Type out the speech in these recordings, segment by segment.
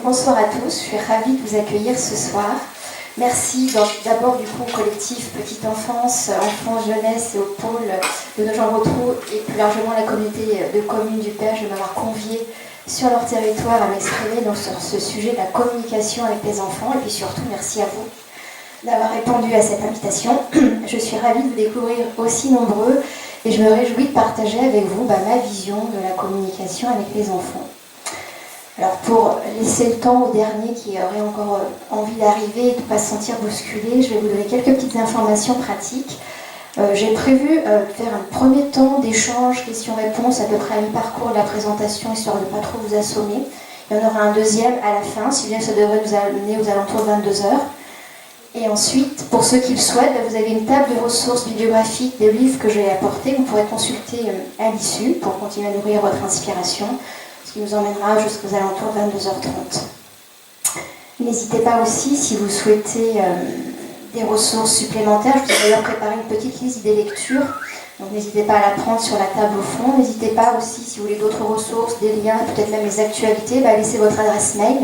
bonsoir à tous, je suis ravie de vous accueillir ce soir. Merci d'abord du coup au collectif Petite Enfance, Enfance, Jeunesse et au pôle de Nogent-le-Rotrou et plus largement la communauté de communes du Perche de m'avoir convié sur leur territoire à m'exprimer sur ce sujet de la communication avec les enfants. Et puis surtout, merci à vous d'avoir répondu à cette invitation. Je suis ravie de vous découvrir aussi nombreux et je me réjouis de partager avec vous ma vision de la communication avec les enfants. Alors pour laisser le temps au dernier qui aurait encore envie d'arriver et de ne pas se sentir bousculé, je vais vous donner quelques petites informations pratiques. J'ai prévu de faire un premier temps d'échange, questions-réponses à peu près à mi-parcours de la présentation, histoire de ne pas trop vous assommer. Il y en aura un deuxième à la fin, si bien que ça devrait nous amener aux alentours de 22h. Et ensuite, pour ceux qui le souhaitent, vous avez une table de ressources bibliographiques des livres que j'ai apportés, vous pourrez consulter à l'issue pour continuer à nourrir votre inspiration, ce qui nous emmènera jusqu'aux alentours de 22h30. N'hésitez pas aussi, si vous souhaitez des ressources supplémentaires, je vous ai d'ailleurs préparé une petite liste des lectures, donc n'hésitez pas à la prendre sur la table au fond. N'hésitez pas aussi, si vous voulez d'autres ressources, des liens, peut-être même les actualités, laissez votre adresse mail.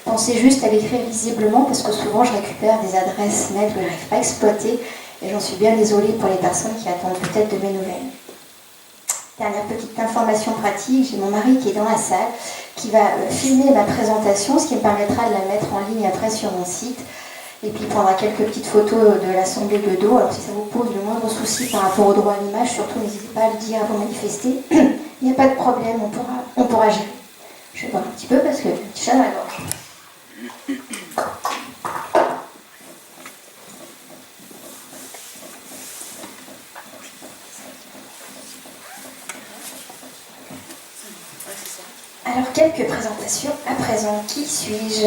Pensez juste à l'écrire visiblement parce que souvent je récupère des adresses mail que je n'arrive pas à exploiter et j'en suis bien désolée pour les personnes qui attendent peut-être de mes nouvelles. Dernière petite information pratique, j'ai mon mari qui est dans la salle qui va filmer ma présentation, ce qui me permettra de la mettre en ligne après sur mon site et puis il prendra quelques petites photos de l'assemblée de dos. Alors si ça vous pose le moindre souci par rapport au droit à l'image, surtout n'hésitez pas à le dire, à vous manifester. Il n'y a pas de problème, on pourra gérer. Je vais boire un petit peu parce que j'ai un petit chat dans la gorge. Alors, quelques présentations à présent. Qui suis-je?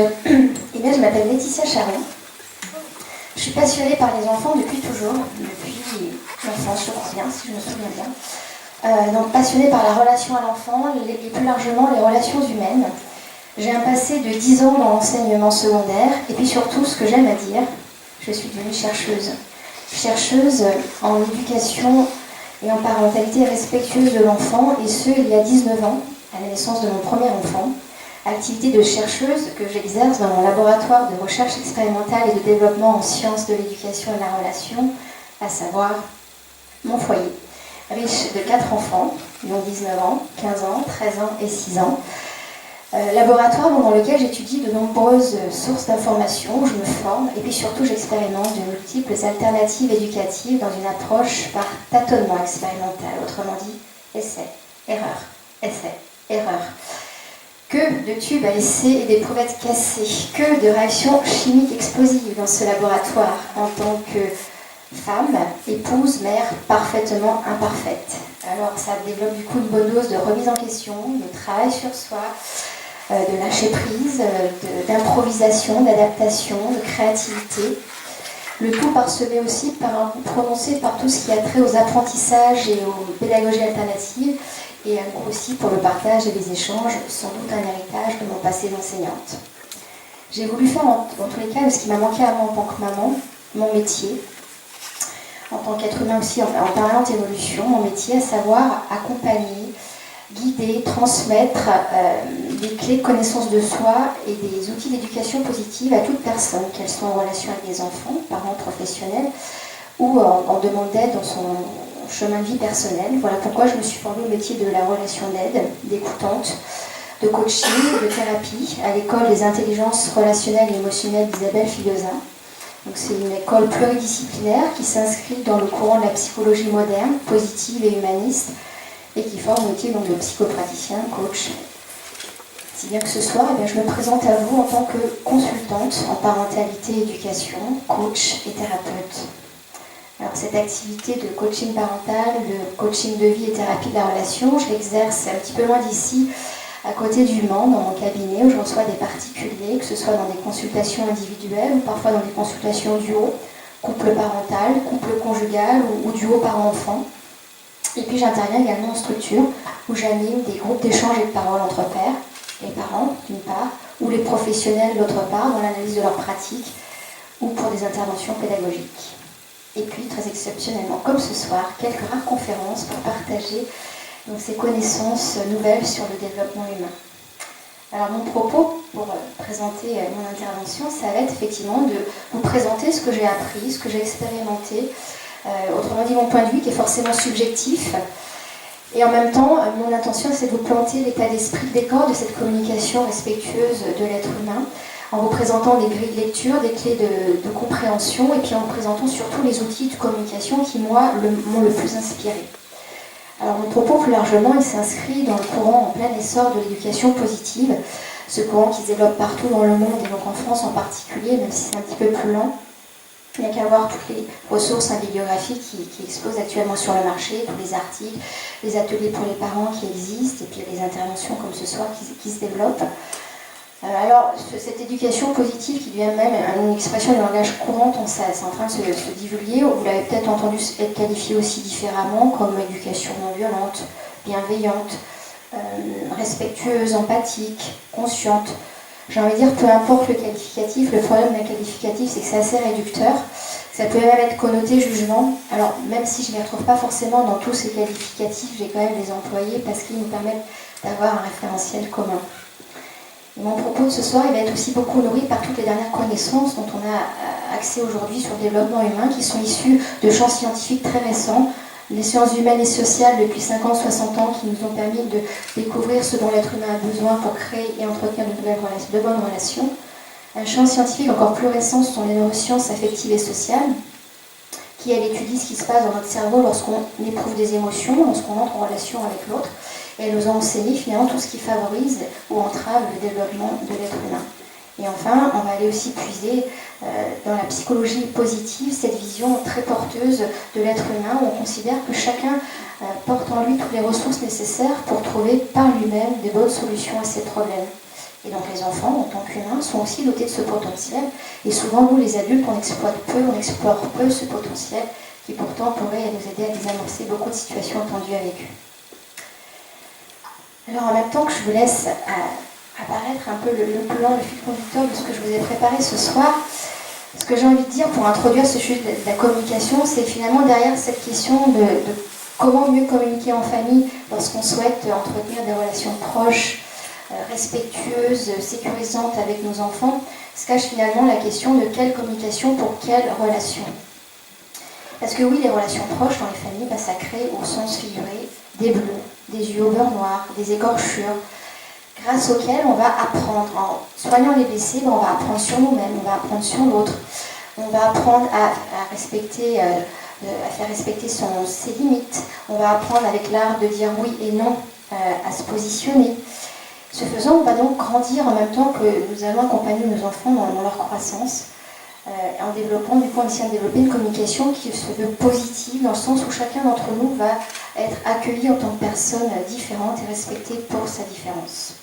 Eh bien, je m'appelle Laetitia Charon. Je suis passionnée par les enfants depuis toujours, depuis l'enfance, je crois bien, si je me souviens bien. Donc, passionnée par la relation à l'enfant et plus largement les relations humaines. J'ai un passé de 10 ans dans l'enseignement secondaire et puis surtout, ce que j'aime à dire, je suis devenue chercheuse. Chercheuse en éducation et en parentalité respectueuse de l'enfant, et ce, il y a 19 ans, à la naissance de mon premier enfant. Activité de chercheuse que j'exerce dans mon laboratoire de recherche expérimentale et de développement en sciences de l'éducation et de la relation, à savoir mon foyer. Riche de 4 enfants, dont 19 ans, 15 ans, 13 ans et 6 ans. Laboratoire dans lequel j'étudie de nombreuses sources d'informations, où je me forme et puis surtout j'expérimente de multiples alternatives éducatives dans une approche par tâtonnement expérimental, autrement dit essai, erreur, essai, erreur. Que de tubes à essai et d'éprouvettes cassées, que de réactions chimiques explosives dans ce laboratoire en tant que femme, épouse, mère parfaitement imparfaite. Alors ça développe du coup une bonne dose de remise en question, de travail sur soi, de lâcher prise, d'improvisation, d'adaptation, de créativité. Le tout parsemé aussi prononcé par tout ce qui a trait aux apprentissages et aux pédagogies alternatives, et aussi pour le partage et les échanges, sans doute un héritage de mon passé d'enseignante. J'ai voulu faire en tous les cas ce qui m'a manqué à moi en tant que maman, mon métier, en tant qu'être humain aussi, en permanente évolution, mon métier, à savoir accompagner, guider, transmettre des clés de connaissance de soi et des outils d'éducation positive à toute personne, qu'elle soit en relation avec des enfants, parents, professionnels, ou en demande d'aide dans son chemin de vie personnel. Voilà pourquoi je me suis formée au métier de la relation d'aide, d'écoutante, de coaching, de thérapie, à l'école des intelligences relationnelles et émotionnelles d'Isabelle Filosa. C'est une école pluridisciplinaire qui s'inscrit dans le courant de la psychologie moderne, positive et humaniste, et qui forme le métier de psychopraticien, coach. Si bien que ce soir, je me présente à vous en tant que consultante en parentalité, éducation, coach et thérapeute. Alors cette activité de coaching parental, de coaching de vie et thérapie de la relation, je l'exerce un petit peu loin d'ici, à côté du Mans, dans mon cabinet, où je reçois des particuliers, que ce soit dans des consultations individuelles ou parfois dans des consultations duo, couple parental, couple conjugal ou duo parent-enfant. Et puis j'interviens également en structure, où j'anime des groupes d'échange et de parole entre pairs, les parents d'une part, ou les professionnels d'autre part, dans l'analyse de leurs pratiques, ou pour des interventions pédagogiques. Et puis, très exceptionnellement, comme ce soir, quelques rares conférences pour partager ces connaissances nouvelles sur le développement humain. Alors mon propos pour présenter mon intervention, ça va être effectivement de vous présenter ce que j'ai appris, ce que j'ai expérimenté, autrement dit mon point de vue qui est forcément subjectif. Et en même temps, mon intention c'est de vous planter l'état d'esprit, le décor de cette communication respectueuse de l'être humain, en vous présentant des grilles de lecture, des clés de compréhension, et puis en vous présentant surtout les outils de communication qui, moi, m'ont le plus inspiré. Alors mon propos plus largement, il s'inscrit dans le courant en plein essor de l'éducation positive, ce courant qui se développe partout dans le monde et donc en France en particulier, même si c'est un petit peu plus lent. Il n'y a qu'à voir toutes les ressources bibliographiques qui explosent actuellement sur le marché, tous les articles, les ateliers pour les parents qui existent, et puis les interventions comme ce soir qui se développent. Alors, cette éducation positive qui devient même une expression de langage courante, c'est en train de se divulguer. Vous l'avez peut-être entendu être qualifié aussi différemment, comme éducation non violente, bienveillante, respectueuse, empathique, consciente. J'ai envie de dire, peu importe le qualificatif, le problème d'un qualificatif, c'est que c'est assez réducteur. Ça peut même être connoté jugement. Alors, même si je ne les retrouve pas forcément dans tous ces qualificatifs, j'ai quand même les employés parce qu'ils nous permettent d'avoir un référentiel commun. Et mon propos de ce soir, il va être aussi beaucoup nourri par toutes les dernières connaissances dont on a accès aujourd'hui sur le développement humain, qui sont issues de champs scientifiques très récents, les sciences humaines et sociales depuis 50-60 ans, qui nous ont permis de découvrir ce dont l'être humain a besoin pour créer et entretenir de bonnes relations. Un champ scientifique encore plus récent, ce sont les neurosciences affectives et sociales, qui elle étudie ce qui se passe dans notre cerveau lorsqu'on éprouve des émotions, lorsqu'on entre en relation avec l'autre. Et elle nous a enseigné finalement tout ce qui favorise ou entrave le développement de l'être humain. Et enfin, on va aller aussi puiser dans la psychologie positive cette vision très porteuse de l'être humain, où on considère que chacun porte en lui toutes les ressources nécessaires pour trouver par lui-même des bonnes solutions à ses problèmes. Et donc les enfants, en tant qu'humains, sont aussi dotés de ce potentiel. Et souvent, nous, les adultes, on exploite peu, on explore peu ce potentiel qui pourtant pourrait nous aider à désamorcer beaucoup de situations tendues avec eux. Alors en même temps que je vous laisse apparaître un peu le plan, le fil conducteur de ce que je vous ai préparé ce soir, ce que j'ai envie de dire pour introduire ce sujet de la communication, c'est finalement derrière cette question de comment mieux communiquer en famille lorsqu'on souhaite entretenir des relations proches, respectueuses, sécurisantes avec nos enfants, se cache finalement la question de quelle communication pour quelle relation. Parce que oui, les relations proches dans les familles, ça crée au sens figuré des bleus, des yeux au beurre noir, des écorchures, grâce auxquelles on va apprendre, en soignant les blessés, on va apprendre sur nous-mêmes, on va apprendre sur l'autre, on va apprendre à respecter, à faire respecter ses limites, on va apprendre avec l'art de dire oui et non, à se positionner. Ce faisant, on va donc grandir en même temps que nous allons accompagner nos enfants dans leur croissance, en développant, du coup, on essaie de développer une communication qui se veut positive, dans le sens où chacun d'entre nous va être accueilli en tant que personne différente et respecté pour sa différence.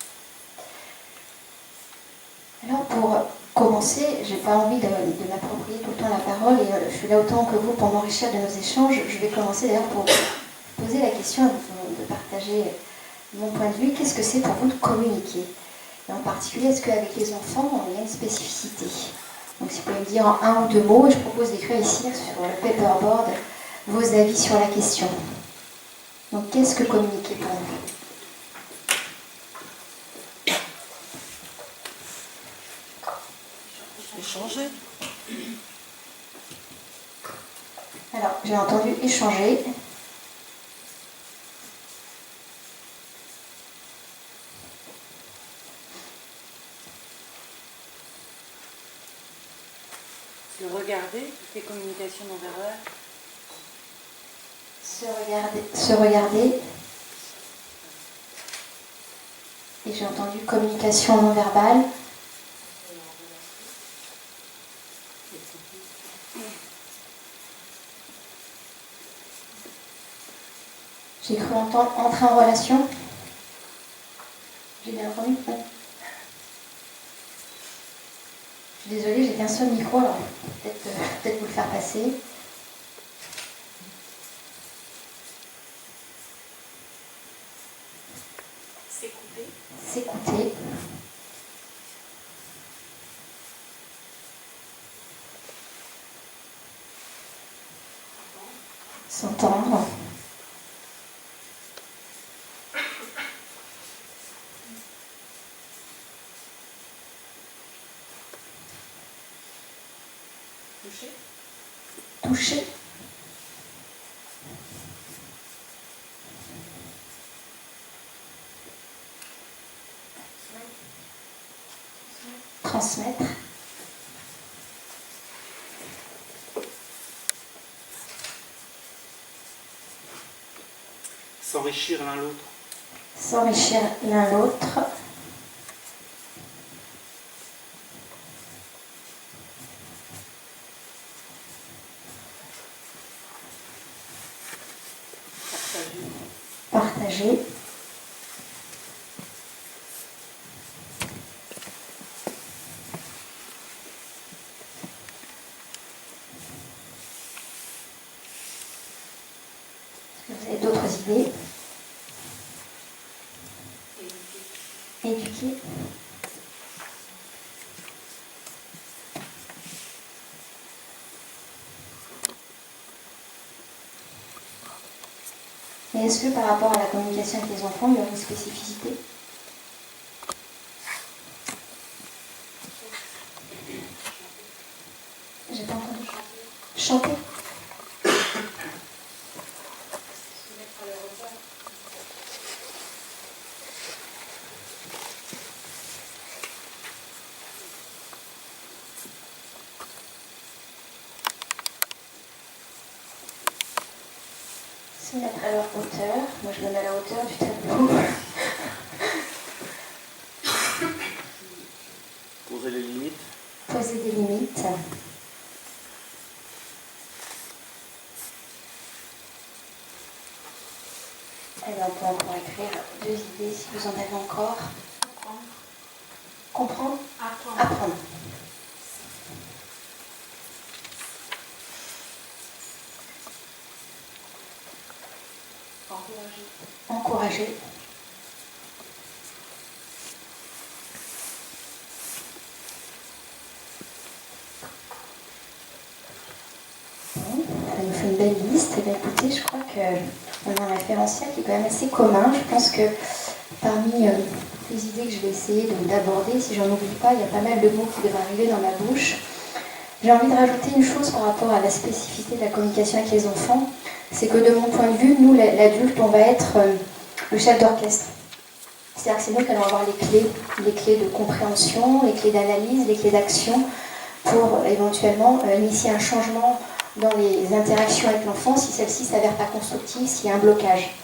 Alors, pour commencer, je n'ai pas envie de m'approprier tout le temps la parole, et je suis là autant que vous pour m'enrichir de nos échanges. Je vais commencer d'ailleurs pour poser la question, de partager mon point de vue. Qu'est-ce que c'est pour vous de communiquer? Et en particulier, est-ce qu'avec les enfants, il y a une spécificité? Donc si vous pouvez me dire en un ou deux mots, je propose d'écrire ici sur le paperboard vos avis sur la question. Donc qu'est-ce que communiquer pour vous? Échanger. Alors, j'ai entendu échanger. Se regarder, toutes les communications non verbales. Se regarder. Et j'ai entendu communication non verbale. J'ai cru entendre entrer en relation. J'ai bien entendu. Je suis désolée, j'ai qu'un seul micro, alors peut-être vous le faire passer. S'écouter. S'écouter. S'entendre. S'enrichir l'un l'autre. S'enrichir l'un l'autre. Partager. Vous avez d'autres idées? Éduquer. Et est-ce que par rapport à la communication avec les enfants, il y a une spécificité? J'ai pas entendu. Chanter. Se mettre à leur hauteur. Moi, je me mets à la hauteur du tableau. Poser les limites. Poser des limites. Et bien, on peut encore écrire 2 idées si vous en avez encore. Comprendre. Apprendre. Encourager. Bon, ça nous fait une belle liste. Et bien, écoutez, je crois qu'on a un référentiel qui est quand même assez commun. Je pense que parmi les idées que je vais essayer d'aborder, si j'en oublie pas, il y a pas mal de mots qui devraient arriver dans ma bouche. J'ai envie de rajouter une chose par rapport à la spécificité de la communication avec les enfants. C'est que de mon point de vue, nous, l'adulte, on va être le chef d'orchestre. C'est-à-dire que c'est nous qui allons avoir les clés de compréhension, les clés d'analyse, les clés d'action pour éventuellement initier un changement dans les interactions avec l'enfant si celle-ci ne s'avère pas constructive, s'il y a un blocage.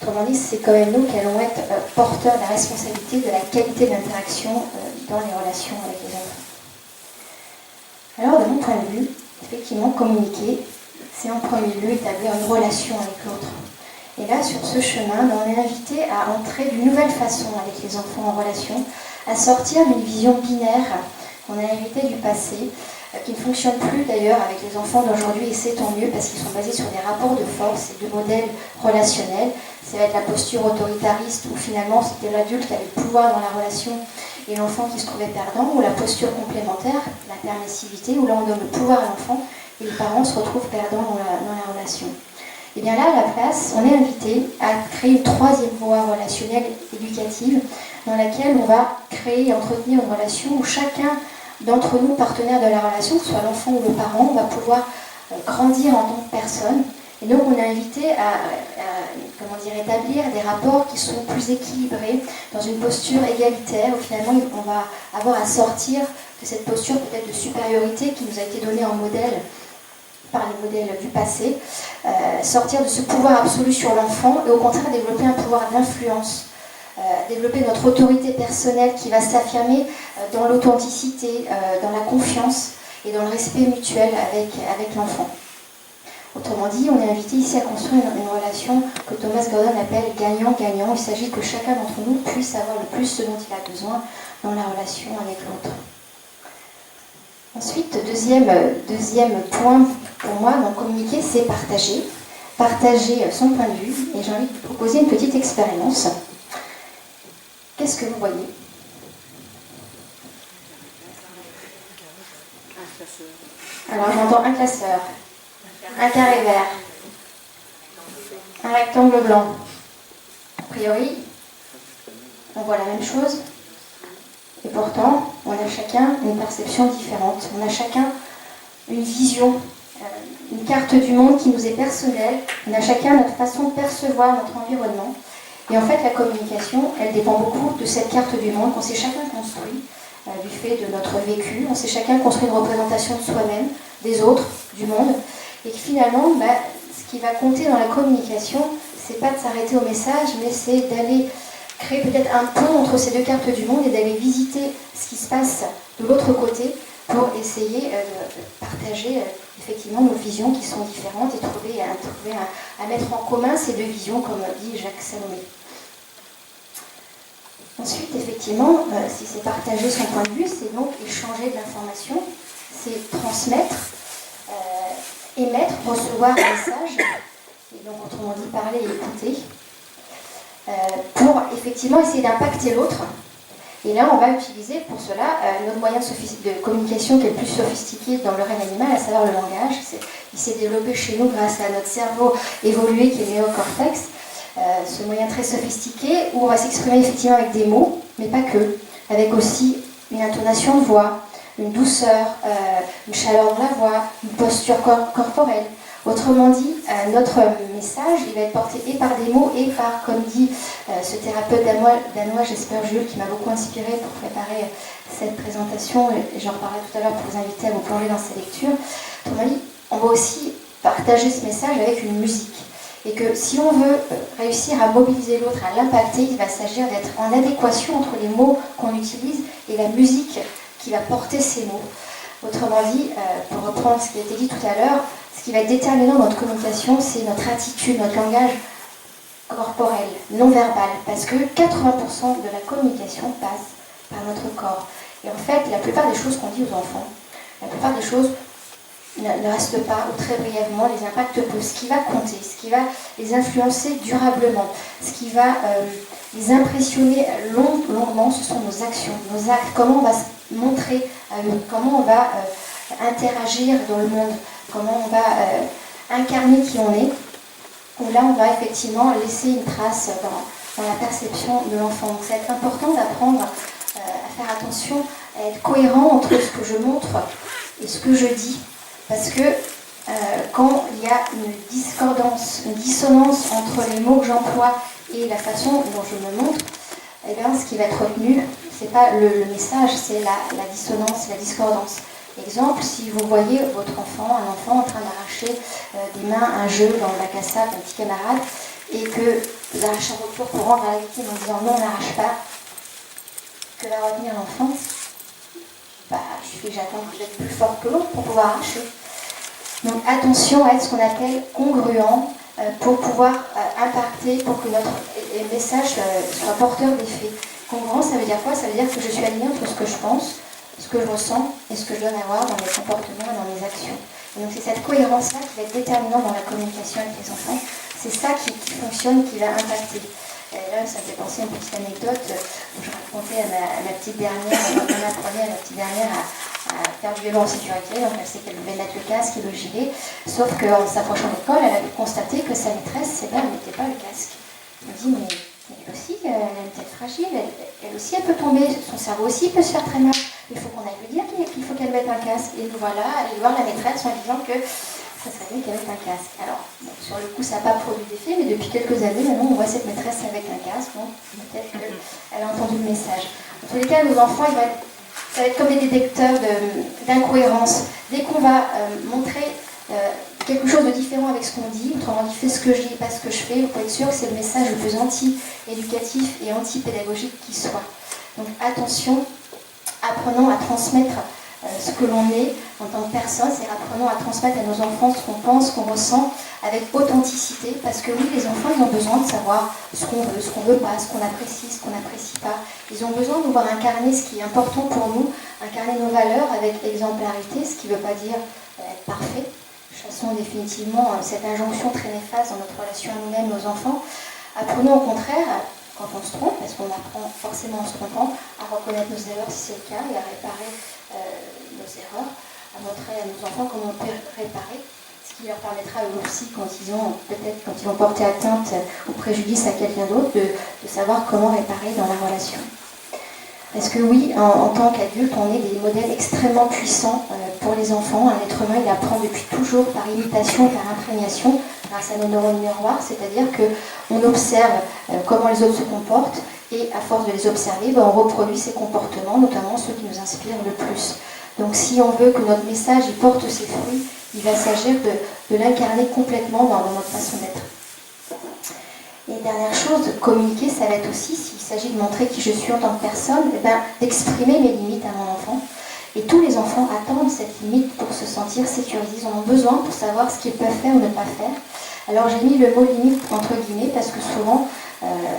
Autrement dit, c'est quand même nous qui allons être porteurs de la responsabilité de la qualité d'interaction dans les relations avec les enfants. Alors, de mon point de vue, effectivement, communiquer, c'est en premier lieu établir une relation avec l'autre. Et là, sur ce chemin, on est invité à entrer d'une nouvelle façon avec les enfants en relation, à sortir d'une vision binaire qu'on a héritée du passé, qui ne fonctionne plus d'ailleurs avec les enfants d'aujourd'hui, et c'est tant mieux parce qu'ils sont basés sur des rapports de force et de modèles relationnels. Ça va être la posture autoritariste où finalement c'était l'adulte qui avait le pouvoir dans la relation et l'enfant qui se trouvait perdant, ou la posture complémentaire, la permissivité, où là on donne le pouvoir à l'enfant et les parents se retrouvent perdants dans la relation. Et bien là, à la place, on est invité à créer une troisième voie relationnelle éducative dans laquelle on va créer et entretenir une relation où chacun d'entre nous, partenaires de la relation, que ce soit l'enfant ou le parent, on va pouvoir grandir en tant que personne. Et donc on est invité à établir des rapports qui sont plus équilibrés, dans une posture égalitaire, où finalement on va avoir à sortir de cette posture peut-être de supériorité qui nous a été donnée en modèle par les modèles du passé, sortir de ce pouvoir absolu sur l'enfant et au contraire développer un pouvoir d'influence, développer notre autorité personnelle qui va s'affirmer dans l'authenticité, dans la confiance et dans le respect mutuel avec l'enfant. Autrement dit, on est invité ici à construire une relation que Thomas Gordon appelle gagnant-gagnant. Il s'agit que chacun d'entre nous puisse avoir le plus ce dont il a besoin dans la relation avec l'autre. Ensuite, deuxième point pour moi dans communiquer, c'est partager. Partager son point de vue. Et j'ai envie de vous proposer une petite expérience. Qu'est-ce que vous voyez ? Alors j'entends un classeur, un carré vert, un rectangle blanc. A priori, on voit la même chose. Et pourtant, on a chacun une perception différente. On a chacun une vision, une carte du monde qui nous est personnelle. On a chacun notre façon de percevoir notre environnement. Et en fait, la communication, elle dépend beaucoup de cette carte du monde qu'on s'est chacun construit du fait de notre vécu. On s'est chacun construit une représentation de soi-même, des autres, du monde. Et que finalement, ce qui va compter dans la communication, c'est pas de s'arrêter au message, mais c'est d'aller créer peut-être un pont entre ces deux cartes du monde et d'aller visiter ce qui se passe de l'autre côté pour essayer de partager effectivement nos visions qui sont différentes et trouver à mettre en commun ces deux visions, comme dit Jacques Salomé. Ensuite, effectivement, si c'est partager son point de vue, c'est donc échanger de l'information, c'est transmettre, émettre, recevoir un message, et donc autrement dit parler et écouter, pour effectivement essayer d'impacter l'autre. Et là, on va utiliser pour cela notre moyen de communication qui est le plus sophistiqué dans le règne animal, à savoir le langage. Il s'est développé chez nous grâce à notre cerveau évolué qui est le néocortex. Ce moyen très sophistiqué où on va s'exprimer effectivement avec des mots, mais pas que, avec aussi une intonation de voix, une douceur, une chaleur dans la voix, une posture corporelle. Autrement dit, notre message, il va être porté et par des mots et par, comme dit ce thérapeute danois, Jesper Juul, qui m'a beaucoup inspiré pour préparer cette présentation, et j'en reparlerai tout à l'heure pour vous inviter à vous plonger dans ces lectures. Autrement dit, on va aussi partager ce message avec une musique. Et que si on veut réussir à mobiliser l'autre, à l'impacter, il va s'agir d'être en adéquation entre les mots qu'on utilise et la musique qui va porter ces mots. Autrement dit, pour reprendre ce qui a été dit tout à l'heure, ce qui va être déterminant dans notre communication, c'est notre attitude, notre langage corporel, non verbal, parce que 80% de la communication passe par notre corps. Et en fait, la plupart des choses qu'on dit aux enfants, la plupart des choses ne restent pas, ou très brièvement, les impactent peu. Ce qui va compter, ce qui va les influencer durablement, ce qui va les impressionner longuement, ce sont nos actions, nos actes, comment on va se montrer à eux, comment on va interagir dans le monde, comment on va incarner qui on est, où là on va effectivement laisser une trace dans la perception de l'enfant. Donc c'est important d'apprendre à faire attention, à être cohérent entre ce que je montre et ce que je dis. Parce que quand il y a une discordance, une dissonance entre les mots que j'emploie et la façon dont je me montre, eh bien, ce qui va être retenu, ce n'est pas le message, c'est la dissonance, la discordance. Exemple, si vous voyez votre enfant, un enfant en train d'arracher des mains un jeu dans le bac à sable d'un petit camarade, et que vous arrachez un retour pour rendre à la victime en disant non, on n'arrache pas, que va retenir l'enfant? Il suffit que j'attende que j'être plus forte que l'autre pour pouvoir arracher. Donc attention à être ce qu'on appelle congruent pour pouvoir impacter, pour que notre message soit porteur d'effet. Congruent, ça veut dire quoi? Ça veut dire que je suis alignée entre ce que je pense, ce que je ressens et ce que je dois avoir dans mes comportements et dans mes actions. Et donc c'est cette cohérence-là qui va être déterminante dans la communication avec les enfants. C'est ça qui fonctionne, qui va impacter. Et là, ça me fait penser à une petite anecdote où je racontais à ma petite dernière, on apprenait à la petite dernière à faire du vélo en sécurité, donc elle sait qu'elle devait mettre le casque et le gilet, sauf qu'en s'approchant de l'école, elle avait constaté que sa maîtresse, elle ne mettait pas le casque. Elle me dit, mais elle aussi, elle a une tête fragile, elle aussi, elle peut tomber, son cerveau aussi peut se faire très mal. Il faut qu'on aille lui dire qu'il faut qu'elle mette un casque. Et nous voilà, aller voir la maîtresse en disant que ça serait mieux qu'elle mette un casque. Alors, bon, sur le coup, ça n'a pas produit d'effet, mais depuis quelques années, maintenant, on voit cette maîtresse avec un casque, donc peut-être qu'elle a entendu le message. En tous les cas, nos enfants, ça va être comme des détecteurs d'incohérence. Dès qu'on va montrer quelque chose de différent avec ce qu'on dit, autrement dit, fais ce que je dis et pas ce que je fais, vous pouvez être sûr que c'est le message le plus anti-éducatif et anti-pédagogique qui soit. Donc attention, apprenons à transmettre ce que l'on est en tant que personne, c'est apprenons à transmettre à nos enfants ce qu'on pense, ce qu'on ressent avec authenticité, parce que oui, les enfants, ils ont besoin de savoir ce qu'on veut pas, ce qu'on apprécie, ce qu'on n'apprécie pas. Ils ont besoin de nous voir incarner ce qui est important pour nous, incarner nos valeurs avec exemplarité, ce qui ne veut pas dire être parfait. Chassons définitivement cette injonction très néfaste dans notre relation à nous-mêmes, nos enfants. Apprenons au contraire, quand on se trompe, parce qu'on apprend forcément en se trompant, à reconnaître nos erreurs si c'est le cas et à réparer nos erreurs, à montrer à nos enfants comment on peut réparer, ce qui leur permettra eux aussi, quand ils vont porter atteinte ou préjudice à quelqu'un d'autre, de savoir comment réparer dans la relation. Parce que oui, en tant qu'adulte, on est des modèles extrêmement puissants pour les enfants. Un être humain, il apprend depuis toujours par imitation, par imprégnation, grâce à nos neurones miroirs, c'est-à-dire qu'on observe comment les autres se comportent et à force de les observer, on reproduit ces comportements, notamment ceux qui nous inspirent le plus. Donc si on veut que notre message il porte ses fruits, il va s'agir de l'incarner complètement dans notre façon d'être. dernière chose, de communiquer, ça va être aussi, s'il s'agit de montrer qui je suis en tant que personne, d'exprimer mes limites à mon enfant. Et tous les enfants attendent cette limite pour se sentir sécurisés. Ils en ont besoin pour savoir ce qu'ils peuvent faire ou ne pas faire. Alors j'ai mis le mot limite entre guillemets parce que souvent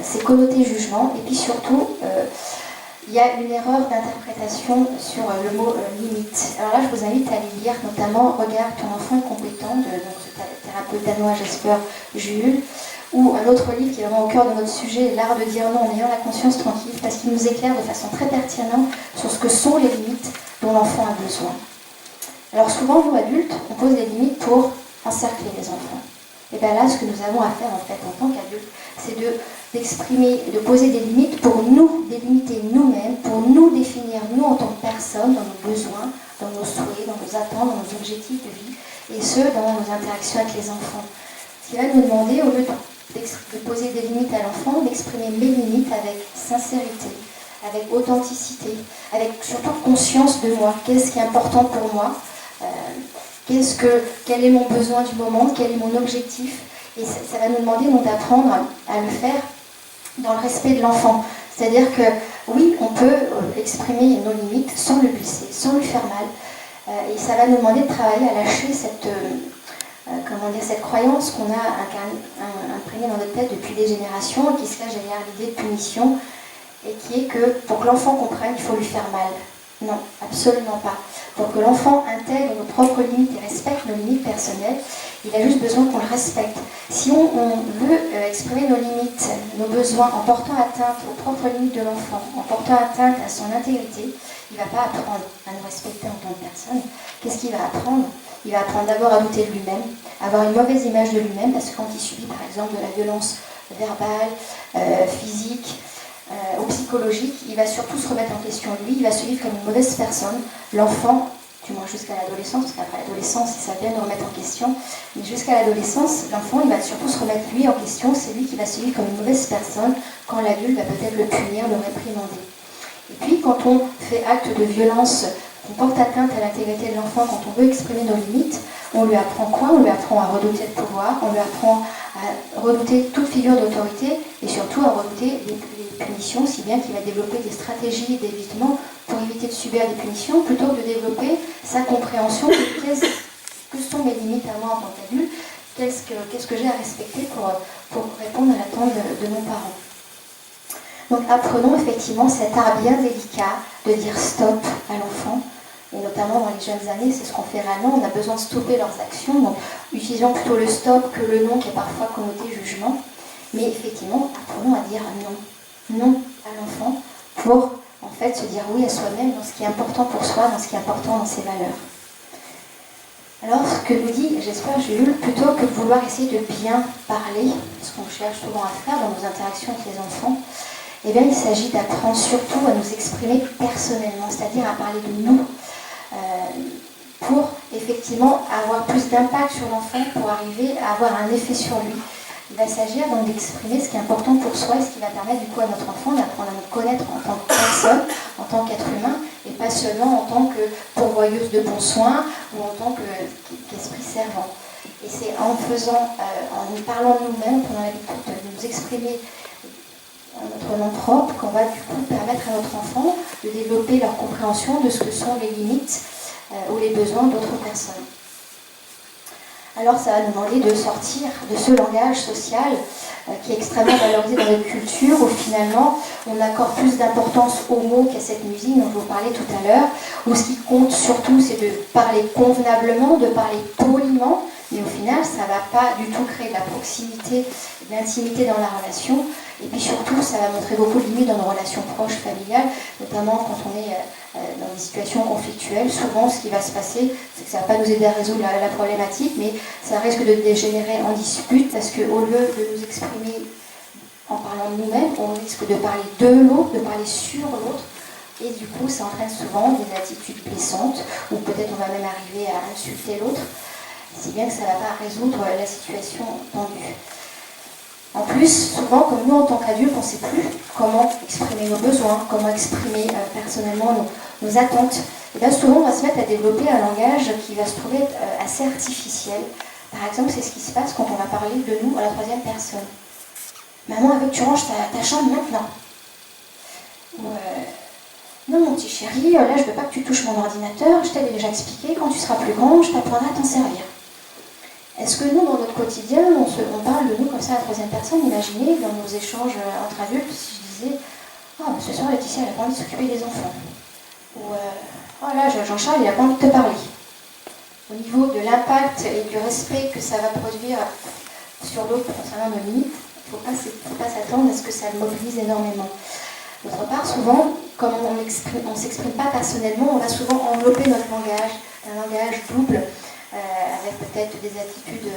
c'est connoté jugement. Et puis surtout, il y a une erreur d'interprétation sur le mot limite. Alors là, je vous invite à aller lire notamment Regarde ton enfant est compétent de ce thérapeute danois Jesper Juul, ou un autre livre qui est vraiment au cœur de notre sujet, L'art de dire non en ayant la conscience tranquille, parce qu'il nous éclaire de façon très pertinente sur ce que sont les limites dont l'enfant a besoin. Alors souvent, nous adultes, on pose des limites pour encercler les enfants. Et bien là, ce que nous avons à faire en fait en tant qu'adultes, c'est d'exprimer, de poser des limites pour nous délimiter nous-mêmes, pour nous définir nous en tant que personnes, dans nos besoins, dans nos souhaits, dans nos attentes, dans nos objectifs de vie, et ce, dans nos interactions avec les enfants. Ce qui va nous demander, au lieu de poser des limites à l'enfant, d'exprimer mes limites avec sincérité, avec authenticité, avec surtout conscience de moi. Qu'est-ce qui est important pour moi, quel est mon besoin du moment, quel est mon objectif. Et ça va nous demander donc d'apprendre à le faire dans le respect de l'enfant. C'est-à-dire que oui, on peut exprimer nos limites sans le blesser, sans lui faire mal. Et ça va nous demander de travailler à lâcher cette croyance qu'on a imprégnée dans notre tête depuis des générations et qui se cache derrière l'idée de punition, et qui est que pour que l'enfant comprenne, il faut lui faire mal. Non, absolument pas. Pour que l'enfant intègre nos propres limites et respecte nos limites personnelles, il a juste besoin qu'on le respecte. Si on veut exprimer nos limites, nos besoins, en portant atteinte aux propres limites de l'enfant, en portant atteinte à son intégrité, il ne va pas apprendre à nous respecter en tant que personne. Qu'est-ce qu'il va apprendre ? Il va apprendre d'abord à douter de lui-même, à avoir une mauvaise image de lui-même, parce que quand il subit par exemple de la violence verbale, physique, ou psychologique, il va surtout se remettre en question lui, il va se vivre comme une mauvaise personne. L'enfant, du moins jusqu'à l'adolescence, parce qu'après l'adolescence, ça vient de remettre en question, mais jusqu'à l'adolescence, l'enfant, il va surtout se remettre lui en question, c'est lui qui va se vivre comme une mauvaise personne, quand l'adulte va peut-être le punir, le réprimander. Et puis, quand on fait acte de violence, on porte atteinte à l'intégrité de l'enfant, quand on veut exprimer nos limites, on lui apprend quoi ? On lui apprend à redouter le pouvoir, on lui apprend à redouter toute figure d'autorité, et surtout à redouter les punitions, si bien qu'il va développer des stratégies d'évitement pour éviter de subir des punitions, plutôt que de développer sa compréhension de que sont mes limites à moi en tant qu'adulte, qu'est-ce que j'ai à respecter pour répondre à l'attente de nos parents. Donc apprenons effectivement cet art bien délicat de dire stop à l'enfant, et notamment dans les jeunes années, c'est ce qu'on fait réellement, on a besoin de stopper leurs actions, donc utilisons plutôt le stop que le non qui est parfois connoté jugement, mais effectivement apprenons à dire non à l'enfant pour en fait se dire oui à soi-même dans ce qui est important pour soi, dans ce qui est important dans ses valeurs. Alors ce que nous dit Jesper Juul, plutôt que de vouloir essayer de bien parler, ce qu'on cherche souvent à faire dans nos interactions avec les enfants, eh bien il s'agit d'apprendre surtout à nous exprimer personnellement, c'est-à-dire à parler de nous, pour effectivement avoir plus d'impact sur l'enfant, pour arriver à avoir un effet sur lui. Il va s'agir donc d'exprimer ce qui est important pour soi et ce qui va permettre du coup à notre enfant d'apprendre à nous connaître en tant que personne, en tant qu'être humain, et pas seulement en tant que pourvoyeuse de bons soins ou en tant qu'esprit servant. Et c'est en nous parlant de nous-mêmes, qu'on a l'habitude de nous exprimer en notre nom propre, qu'on va du coup permettre à notre enfant de développer leur compréhension de ce que sont les limites ou les besoins d'autres personnes. Alors ça va nous demander de sortir de ce langage social qui est extrêmement valorisé dans notre culture, où finalement on accorde plus d'importance aux mots qu'à cette musique dont je vous parlais tout à l'heure, où ce qui compte surtout c'est de parler convenablement, de parler poliment, mais au final ça ne va pas du tout créer de la proximité, de l'intimité dans la relation, et puis surtout ça va montrer beaucoup de limites dans nos relations proches, familiales, notamment quand on est dans des situations conflictuelles. Souvent ce qui va se passer, c'est que ça ne va pas nous aider à résoudre la problématique, mais ça risque de dégénérer en dispute, parce qu'au lieu de nous exprimer en parlant de nous-mêmes, on risque de parler de l'autre, de parler sur l'autre, et du coup ça entraîne souvent des attitudes blessantes, ou peut-être on va même arriver à insulter l'autre, si bien que ça ne va pas résoudre la situation tendue. En plus, souvent, comme nous en tant qu'adultes, on ne sait plus comment exprimer nos besoins, comment exprimer personnellement nos attentes. Et bien souvent, on va se mettre à développer un langage qui va se trouver assez artificiel. Par exemple, c'est ce qui se passe quand on va parler de nous à la troisième personne. Maman, elle veut que tu ranges ta chambre maintenant. Ou non, mon petit chéri, là, je veux pas que tu touches mon ordinateur, je t'avais déjà expliqué, quand tu seras plus grand, je t'apprendrai à t'en servir. Est-ce que nous, dans notre quotidien, on parle de nous comme ça à la troisième personne? Imaginez, dans nos échanges entre adultes, si je disais « Ah, ce soir, Laetitia, elle a pas envie de s'occuper des enfants. » Ou « Oh là, Jean-Charles, il a pas envie de te parler. » Au niveau de l'impact et du respect que ça va produire sur l'autre concernant nos limites, il ne faut pas s'attendre à ce que ça le mobilise énormément. D'autre part, souvent, comme on ne s'exprime pas personnellement, on va souvent envelopper notre langage, un langage double, avec peut-être des attitudes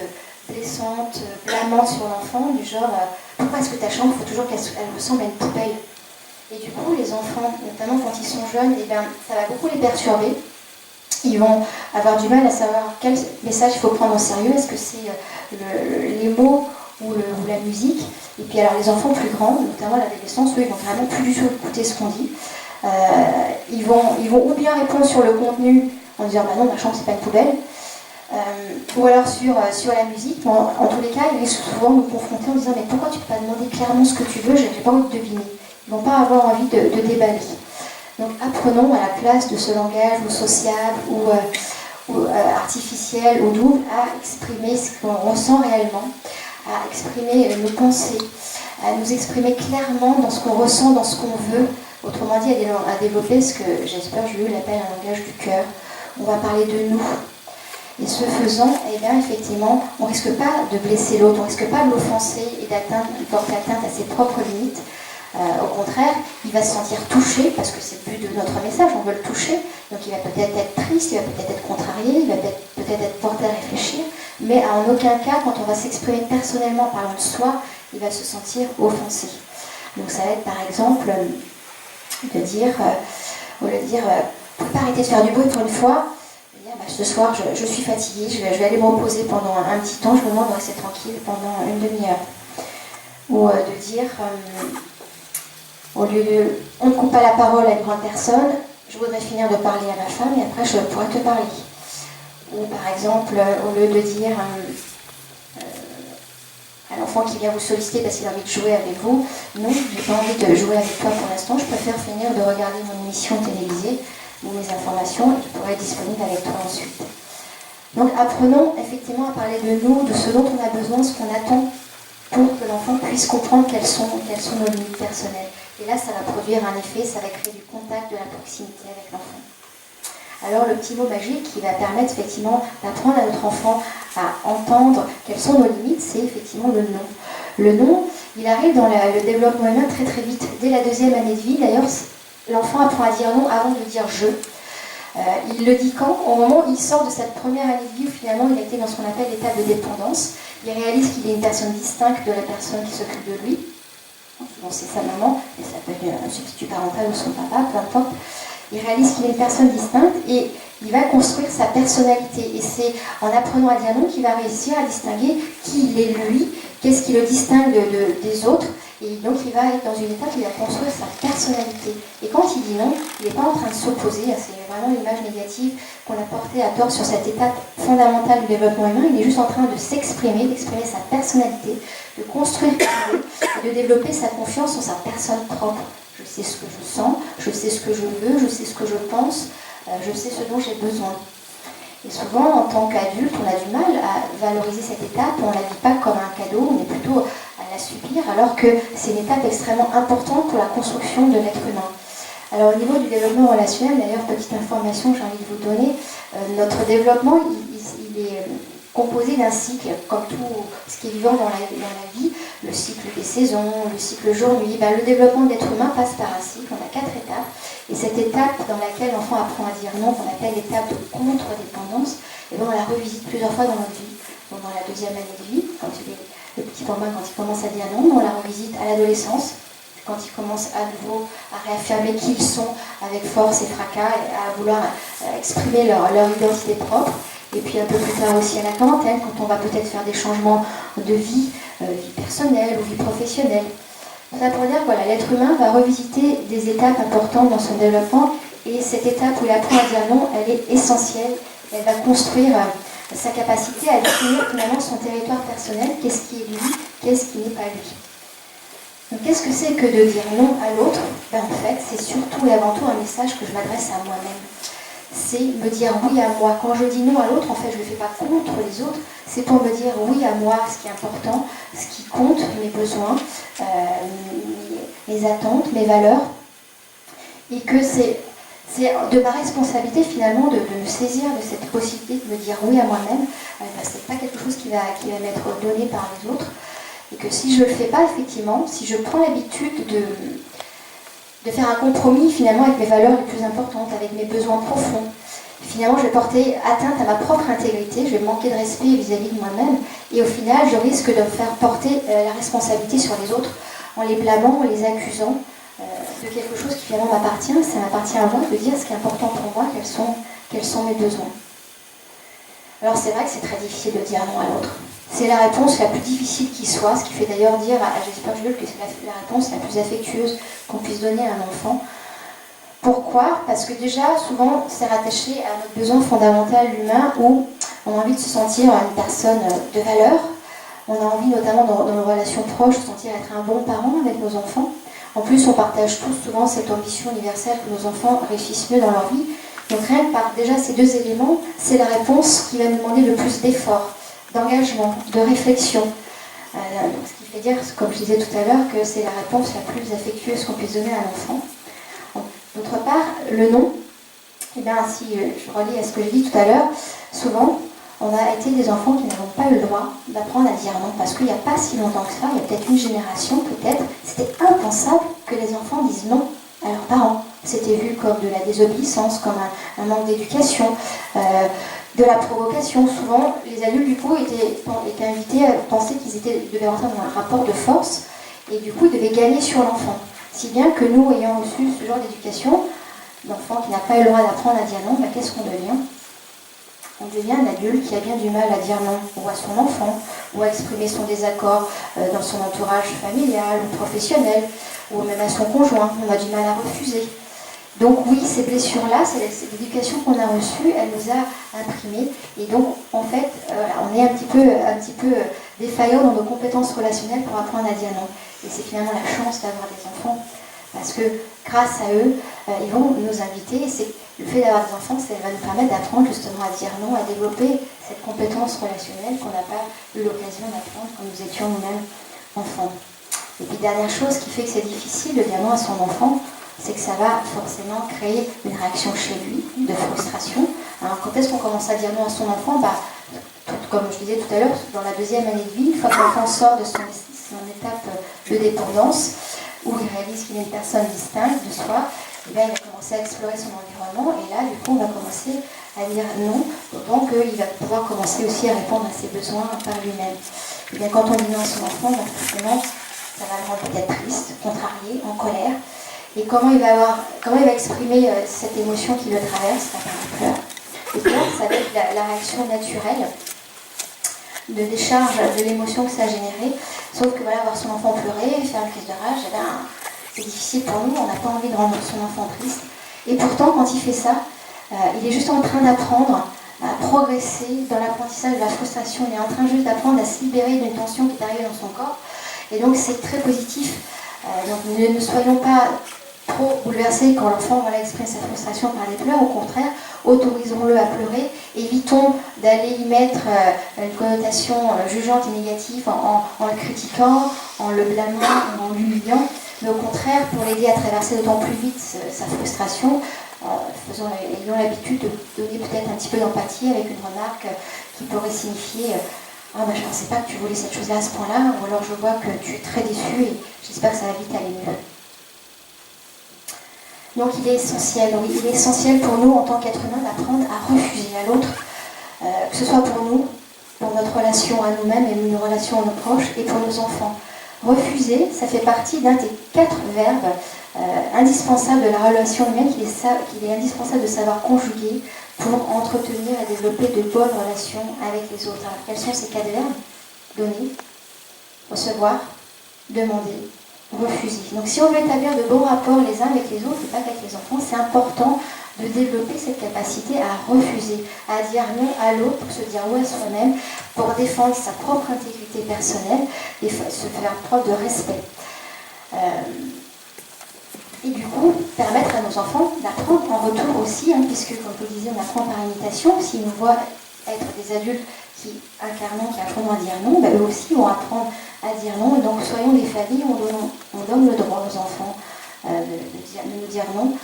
blessantes, blâmantes sur l'enfant, du genre pourquoi est-ce que ta chambre, il faut toujours qu'elle ressemble à une poubelle? Et du coup, les enfants, notamment quand ils sont jeunes, eh bien, ça va beaucoup les perturber. Ils vont avoir du mal à savoir quel message il faut prendre au sérieux. Est-ce que c'est les mots ou la musique? Et puis alors les enfants plus grands, notamment à l'adolescence, eux, ils vont vraiment plus du tout écouter ce qu'on dit. Ils vont ou bien répondre sur le contenu en disant bah non, ma chambre c'est pas une poubelle. Ou alors sur la musique, en tous les cas, ils vont souvent nous confronter en disant mais pourquoi tu ne peux pas demander clairement ce que tu veux, j'ai pas envie de deviner. Ils ne vont pas avoir envie de déballer. Donc apprenons à la place de ce langage ou social ou artificiel ou double à exprimer ce qu'on ressent réellement, à exprimer nos pensées, à nous exprimer clairement dans ce qu'on ressent, dans ce qu'on veut. Autrement dit, à développer ce que j'espère Jules appelle un langage du cœur. On va parler de nous. Et ce faisant, eh bien, effectivement, on ne risque pas de blesser l'autre, on ne risque pas de l'offenser et de porter atteinte à ses propres limites. Au contraire, il va se sentir touché, parce que c'est le but de notre message, on veut le toucher. Donc il va peut-être être triste, il va peut-être être contrarié, il va peut-être être porté à réfléchir, mais en aucun cas, quand on va s'exprimer personnellement en parlant de soi, il va se sentir offensé. Donc ça va être par exemple de dire, au lieu de dire, vous pouvez pas arrêter de faire du bruit pour une fois, ce soir je suis fatiguée, je vais aller me reposer pendant un petit temps, je me demande de rester tranquille pendant une demi-heure. Ou de dire, au lieu de on ne coupe pas la parole à une grande personne, je voudrais finir de parler à ma femme et après je pourrais te parler. Ou par exemple, au lieu de dire à l'enfant qui vient vous solliciter parce qu'il a envie de jouer avec vous, non, je n'ai pas envie de jouer avec toi pour l'instant, je préfère finir de regarder mon émission télévisée ou mes informations et je pourrais être disponible avec toi ensuite. Donc apprenons effectivement à parler de nous, de ce dont on a besoin, ce qu'on attend pour que l'enfant puisse comprendre quelles sont nos limites personnelles. Et là, ça va produire un effet, ça va créer du contact, de la proximité avec l'enfant. Alors le petit mot magique qui va permettre effectivement d'apprendre à notre enfant à entendre quelles sont nos limites, c'est effectivement le non. Le non, il arrive dans le développement humain très très vite. Dès la 2e année de vie, d'ailleurs, l'enfant apprend à dire non avant de dire je. Il le dit quand? Au moment où il sort de cette première année de vie où finalement il a été dans ce qu'on appelle l'étape de dépendance. Il réalise qu'il est une personne distincte de la personne qui s'occupe de lui. Souvent c'est sa maman, et ça peut être un substitut parental ou son papa, peu importe. Il réalise qu'il est une personne distincte et il va construire sa personnalité. Et c'est en apprenant à dire non qu'il va réussir à distinguer qui il est lui, qu'est-ce qui le distingue des autres. Et donc il va être dans une étape où il va construire sa personnalité. Et quand il dit non, il n'est pas en train de s'opposer, c'est vraiment l'image négative qu'on a portée à tort sur cette étape fondamentale du développement humain. Il est juste en train de s'exprimer, d'exprimer sa personnalité, de construire et de développer sa confiance en sa personne propre. Je sais ce que je sens, je sais ce que je veux, je sais ce que je pense, je sais ce dont j'ai besoin. Et souvent, en tant qu'adulte, on a du mal à valoriser cette étape, on ne la vit pas comme un cadeau, on est plutôt à la subir, alors que c'est une étape extrêmement importante pour la construction de l'être humain. Alors au niveau du développement relationnel, d'ailleurs, petite information que j'ai envie de vous donner, notre développement, il est composé d'un cycle, comme tout ce qui est vivant dans la vie, le cycle des saisons, le cycle jour-nuit. Le développement de l'être humain passe par un cycle, on a 4 étapes, et cette étape dans laquelle l'enfant apprend à dire non, qu'on appelle l'étape de contre-dépendance, et on la revisite plusieurs fois dans notre vie. Donc dans la 2e année de vie, le petit bambin, quand il commence à dire non, on la revisite à l'adolescence, quand ils commencent à nouveau à réaffirmer qui ils sont avec force et fracas, et à vouloir exprimer leur identité propre. Et puis un peu plus tard aussi à la quarantaine, quand on va peut-être faire des changements de vie, vie personnelle ou vie professionnelle. Ça pour dire que l'être humain va revisiter des étapes importantes dans son développement, et cette étape où il apprend à dire non, elle est essentielle. Elle va construire sa capacité à définir finalement son territoire personnel, qu'est-ce qui est lui, qu'est-ce qui n'est pas lui. Donc qu'est-ce que c'est que de dire non à l'autre? En fait, c'est surtout et avant tout un message que je m'adresse à moi-même. C'est me dire oui à moi. Quand je dis non à l'autre, en fait, je ne le fais pas contre les autres, c'est pour me dire oui à moi, ce qui est important, ce qui compte, mes besoins, mes attentes, mes valeurs, et que c'est de ma responsabilité finalement de me saisir de cette possibilité de me dire oui à moi-même. C'est pas quelque chose qui va m'être donné par les autres, et que si je ne le fais pas effectivement, si je prends l'habitude de faire un compromis finalement avec mes valeurs les plus importantes, avec mes besoins profonds, finalement je vais porter atteinte à ma propre intégrité, je vais manquer de respect vis-à-vis de moi-même, et au final je risque de me faire porter la responsabilité sur les autres en les blâmant, en les accusant de quelque chose qui finalement m'appartient. Ça m'appartient à moi de dire ce qui est important pour moi, quels sont mes besoins. Alors c'est vrai que c'est très difficile de dire non à l'autre. C'est la réponse la plus difficile qui soit, ce qui fait d'ailleurs dire à Jesper Jules que c'est la réponse la plus affectueuse qu'on puisse donner à un enfant. Pourquoi? Parce que déjà, souvent, c'est rattaché à notre besoin fondamental humain où on a envie de se sentir une personne de valeur. On a envie, notamment dans nos relations proches, de sentir être un bon parent avec nos enfants. En plus, on partage tous souvent cette ambition universelle que nos enfants réussissent mieux dans leur vie. Donc rien que par déjà ces deux éléments, c'est la réponse qui va nous demander le plus d'efforts, d'engagement, de réflexion. Donc, ce qui fait dire, comme je disais tout à l'heure, que c'est la réponse la plus affectueuse qu'on puisse donner à un enfant. D'autre part, le non, eh bien, si je relis à ce que j'ai dit tout à l'heure, souvent, on a été des enfants qui n'avons pas eu le droit d'apprendre à dire non, parce qu'il n'y a pas si longtemps que ça, il y a peut-être une génération, c'était impensable que les enfants disent non à leurs parents. C'était vu comme de la désobéissance, comme un manque d'éducation, de la provocation. Souvent, les adultes, du coup, étaient invités à penser qu'ils devaient rentrer dans un rapport de force, et du coup, ils devaient gagner sur l'enfant. Si bien que nous, ayant reçu ce genre d'éducation, l'enfant qui n'a pas eu le droit d'apprendre à dire non, qu'est-ce qu'on devient? On devient un adulte qui a bien du mal à dire non, ou à son enfant, ou à exprimer son désaccord dans son entourage familial ou professionnel, ou même à son conjoint. On a du mal à refuser. Donc oui, ces blessures-là, c'est l'éducation qu'on a reçue, elle nous a imprimées. Et donc, en fait, on est un petit peu défaillant dans nos compétences relationnelles pour apprendre à dire non. Et c'est finalement la chance d'avoir des enfants. Parce que grâce à eux, ils vont nous inviter. Et le fait d'avoir des enfants, ça va nous permettre d'apprendre justement à dire non, à développer cette compétence relationnelle qu'on n'a pas eu l'occasion d'apprendre quand nous étions nous-mêmes enfants. Et puis dernière chose qui fait que c'est difficile de dire non à son enfant, c'est que ça va forcément créer une réaction chez lui, de frustration. Alors quand est-ce qu'on commence à dire non à son enfant? Comme je disais tout à l'heure, dans la deuxième année de vie, une fois que l'enfant sort de son étape de dépendance, où il réalise qu'il est une personne distincte de soi, et bien, il va commencer à explorer son environnement, et là, du coup, on va commencer à dire non, d'autant qu'il va pouvoir commencer aussi à répondre à ses besoins par lui-même. Et bien, quand on dit non à son enfant, forcément, ça va le rendre peut-être triste, contrarié, en colère. Et comment il va exprimer cette émotion qui le traverse? Ça va faire pleurs. Et pleurs, ça va être la réaction naturelle de décharge de l'émotion que ça a généré. Sauf que voir son enfant pleurer, faire une crise de rage, c'est difficile pour nous, on n'a pas envie de rendre son enfant triste. Et pourtant, quand il fait ça, il est juste en train d'apprendre à progresser dans l'apprentissage de la frustration. Il est en train juste d'apprendre à se libérer d'une tension qui est arrivée dans son corps. Et donc c'est très positif. Donc ne soyons pas trop bouleversés quand l'enfant exprime sa frustration par des pleurs. Au contraire, autorisons-le à pleurer. Évitons d'aller y mettre une connotation jugeante et négative en le critiquant, en le blâmant, en l'humiliant. Mais au contraire, pour l'aider à traverser d'autant plus vite sa frustration, ayons l'habitude de donner peut-être un petit peu d'empathie avec une remarque qui pourrait signifier je ne pensais pas que tu voulais cette chose-là à ce point-là, ou alors je vois que tu es très déçu et j'espère que ça va vite aller mieux. Donc il est essentiel pour nous en tant qu'être humain d'apprendre à refuser à l'autre, que ce soit pour nous, pour notre relation à nous-mêmes et nos relations à nos proches, et pour nos enfants. Refuser, ça fait partie d'un des 4 verbes indispensables de la relation humaine qu'il est indispensable de savoir conjuguer pour entretenir et développer de bonnes relations avec les autres. Alors, quels sont ces 4 verbes? Donner, recevoir, demander, refuser. Donc si on veut établir de bons rapports les uns avec les autres et pas qu'avec les enfants, c'est important de développer cette capacité à refuser, à dire non à l'autre, pour se dire oui à soi-même, pour défendre sa propre intégrité personnelle et se faire preuve de respect. Et du coup, permettre à nos enfants d'apprendre en retour aussi, puisque, comme je le disais, on apprend par imitation. S'ils nous voient être des adultes qui incarnent, qui apprennent à dire non, eux aussi vont apprendre à dire non. Et donc, soyons des familles où on donne le droit aux enfants de nous dire non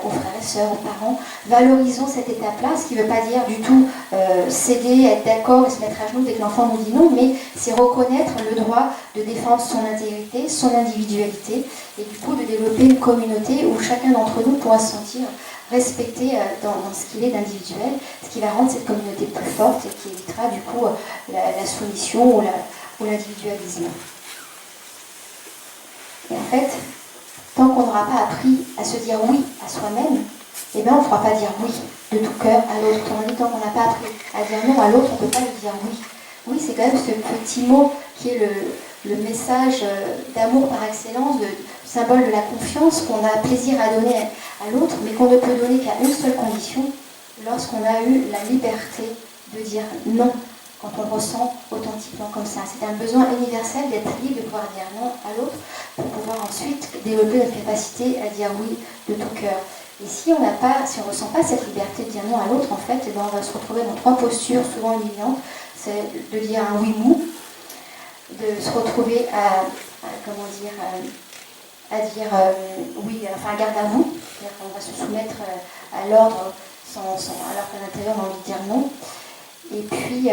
aux frères et sœurs, aux parents. Valorisons cette étape-là, ce qui ne veut pas dire du tout céder, être d'accord et se mettre à genoux dès que l'enfant nous dit non, mais c'est reconnaître le droit de défendre son intégrité, son individualité, et du coup de développer une communauté où chacun d'entre nous pourra se sentir respecté dans ce qu'il est d'individuel, ce qui va rendre cette communauté plus forte et qui évitera du coup la soumission ou l'individualisme. Et en fait, tant qu'on n'aura pas appris à se dire oui à soi-même, on ne pourra pas dire oui de tout cœur à l'autre. Tant qu'on n'a pas appris à dire non à l'autre, on ne peut pas lui dire oui. Oui, c'est quand même ce petit mot qui est le message d'amour par excellence, le symbole de la confiance qu'on a plaisir à donner à l'autre, mais qu'on ne peut donner qu'à une seule condition, lorsqu'on a eu la liberté de dire non, quand on ressent authentiquement comme ça. C'est un besoin universel d'être libre, de pouvoir dire non à l'autre, pour pouvoir ensuite développer notre capacité à dire oui de tout cœur. Et si on ne ressent pas cette liberté de dire non à l'autre, en fait, on va se retrouver dans 3 postures souvent humiliantes. C'est de dire un oui mou, de se retrouver à oui, enfin garde à vous, c'est-à-dire qu'on va se soumettre à l'ordre alors qu'à l'intérieur on a envie de dire non, et puis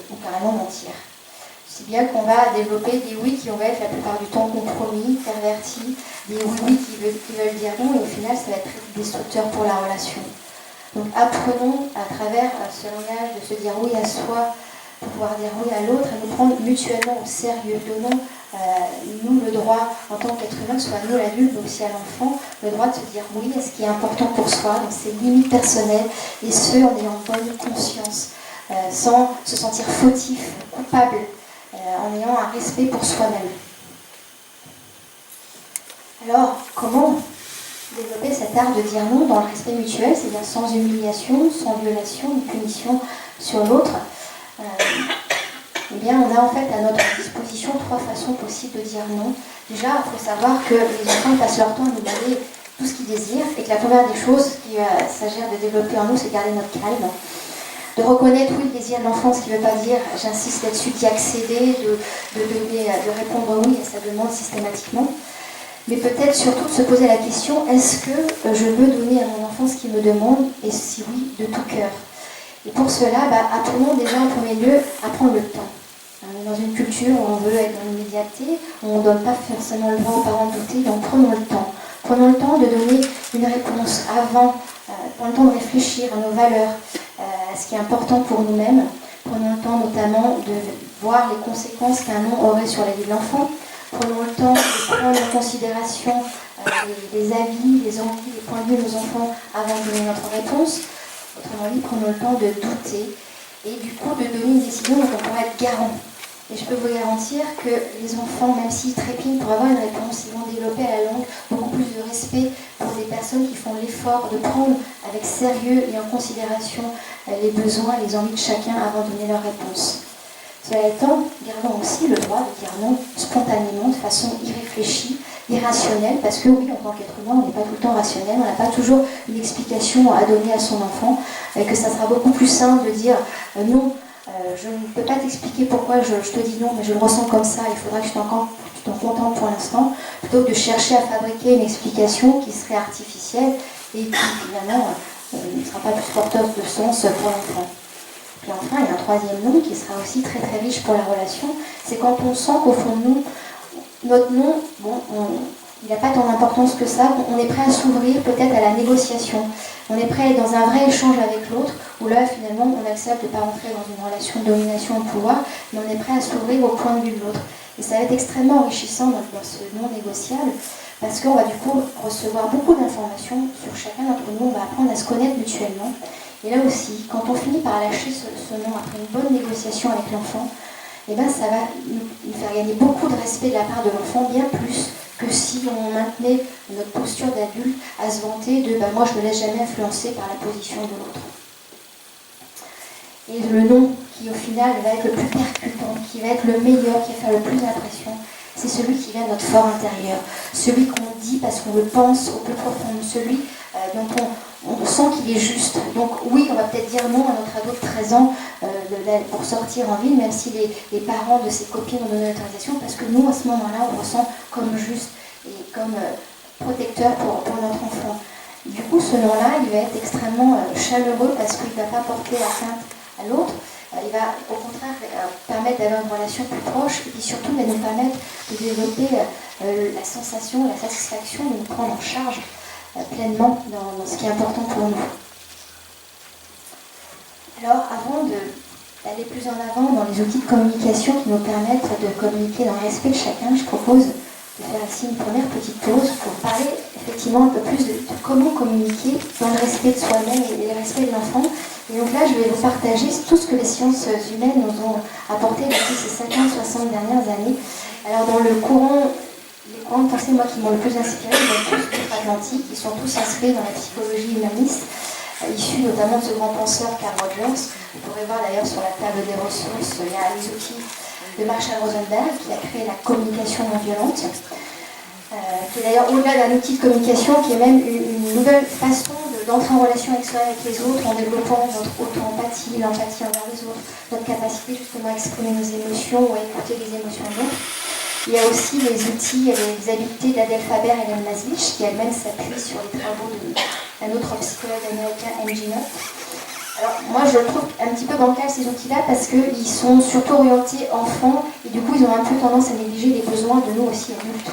ou carrément mentir. Si bien qu'on va développer des oui qui vont être la plupart du temps compromis, pervertis, des oui qui veulent dire non, et au final ça va être très destructeur pour la relation. Donc apprenons à travers ce langage de se dire oui à soi, pour pouvoir dire oui à l'autre et nous prendre mutuellement au sérieux. Donnons nous le droit, en tant qu'être humain, que ce soit nous l'adulte, mais aussi à l'enfant, le droit de se dire oui à ce qui est important pour soi, dans ses limites personnelles, et ce, en ayant bonne conscience, sans se sentir fautif, coupable, en ayant un respect pour soi-même. Alors, comment développer cet art de dire non dans le respect mutuel, c'est-à-dire sans humiliation, sans violation, ni punition sur l'autre? Eh bien, on a en fait à notre disposition 3 façons possibles de dire non. Déjà, il faut savoir que les enfants passent leur temps à nous demander tout ce qu'ils désirent et que la première des choses qu'il s'agir de développer en nous, c'est garder notre calme. De reconnaître, oui, le désir de l'enfant, ce qui ne veut pas dire, j'insiste là-dessus, d'y accéder, de répondre oui à sa demande systématiquement. Mais peut-être surtout de se poser la question, est-ce que je veux donner à mon enfant ce qu'il me demande, et si oui, de tout cœur? Et pour cela, apprenons déjà en premier lieu à prendre le temps. On est dans une culture où on veut être dans l'immédiateté, où on ne donne pas forcément le droit aux parents de douter, donc prenons le temps. Prenons le temps de donner une réponse avant, prenons le temps de réfléchir à nos valeurs, à ce qui est important pour nous-mêmes. Prenons le temps notamment de voir les conséquences qu'un non aurait sur la vie de l'enfant. Prenons le temps de prendre en considération les avis, les envies, les points de vue de nos enfants avant de donner notre réponse. Autrement dit, prenons le temps de douter et du coup de donner une décision dont on pourra être garant. Et je peux vous garantir que les enfants, même s'ils trépignent pour avoir une réponse, ils vont développer à la longue beaucoup plus de respect pour des personnes qui font l'effort de prendre avec sérieux et en considération les besoins et les envies de chacun avant de donner leur réponse. Cela étant, gardons aussi le droit de dire non spontanément, de façon irréfléchie, irrationnelle, parce que oui, en tant qu'être humain, on n'est pas tout le temps rationnel, on n'a pas toujours une explication à donner à son enfant, et que ça sera beaucoup plus simple de dire non, je ne peux pas t'expliquer pourquoi je te dis non, mais je le ressens comme ça, il faudra que tu t'en contentes pour l'instant, plutôt que de chercher à fabriquer une explication qui serait artificielle et qui finalement ne sera pas plus porteuse de sens pour l'enfant. Puis enfin, il y a un troisième non qui sera aussi très très riche pour la relation, c'est quand on sent qu'au fond de nous, notre non, il n'a pas tant d'importance que ça, on est prêt à s'ouvrir peut-être à la négociation, on est prêt à être dans un vrai échange avec l'autre, où là finalement on accepte de ne pas rentrer dans une relation de domination et de pouvoir, mais on est prêt à s'ouvrir au point de vue de l'autre. Et ça va être extrêmement enrichissant dans ce non négociable, parce qu'on va du coup recevoir beaucoup d'informations sur chacun d'entre nous, on va apprendre à se connaître mutuellement. Et là aussi, quand on finit par lâcher ce non après une bonne négociation avec l'enfant, eh ben, ça va nous faire gagner beaucoup de respect de la part de l'enfant, bien plus que si on maintenait notre posture d'adulte à se vanter de moi je ne me laisse jamais influencer par la position de l'autre. Et le non qui au final va être le plus percutant, qui va être le meilleur, qui va faire le plus d'impression, c'est celui qui vient de notre fort intérieur, celui qu'on dit parce qu'on le pense au plus profond, celui dont on sent qu'il est juste. Donc oui, on va peut-être dire non à notre ado de 13 ans pour sortir en ville, même si les parents de ses copines ont donné l'autorisation, parce que nous, à ce moment-là, on ressent comme juste et comme protecteur pour notre enfant. Du coup, ce nom-là, il va être extrêmement chaleureux parce qu'il ne va pas porter atteinte à l'autre. Il va au contraire permettre d'avoir une relation plus proche et puis surtout il va nous permettre de développer la sensation, la satisfaction de nous prendre en charge pleinement dans ce qui est important pour nous. Alors, avant d'aller plus en avant dans les outils de communication qui nous permettent de communiquer dans le respect de chacun, je propose de faire ici une première petite pause pour parler effectivement un peu plus de comment communiquer dans le respect de soi-même et le respect de l'enfant. Et donc là, je vais vous partager tout ce que les sciences humaines nous ont apporté depuis ces 50-60 dernières années. Alors dans les courants de pensée, moi, qui m'ont le plus inspiré, ils sont tous outre-Atlantique, ils sont tous inscrits dans la psychologie humaniste, issus notamment de ce grand penseur Carl Rogers. Vous pourrez voir d'ailleurs sur la table des ressources, il y a les outils de Marshall Rosenberg, qui a créé la communication non violente, qui est d'ailleurs au-delà d'un outil de communication, qui est même une nouvelle façon d'entrer en relation avec soi et avec les autres, en développant notre auto-empathie, l'empathie envers les autres, notre capacité justement à exprimer nos émotions ou à écouter les émotions d'autres. Il y a aussi les outils et les habiletés d'Adèle Faber et Hélène Maslich, qui elle-même s'appuie sur les travaux d'un autre psychologue américain, M.G. Knott. Alors moi je trouve un petit peu bancal ces outils-là parce qu'ils sont surtout orientés enfants et du coup ils ont un peu tendance à négliger les besoins de nous aussi adultes.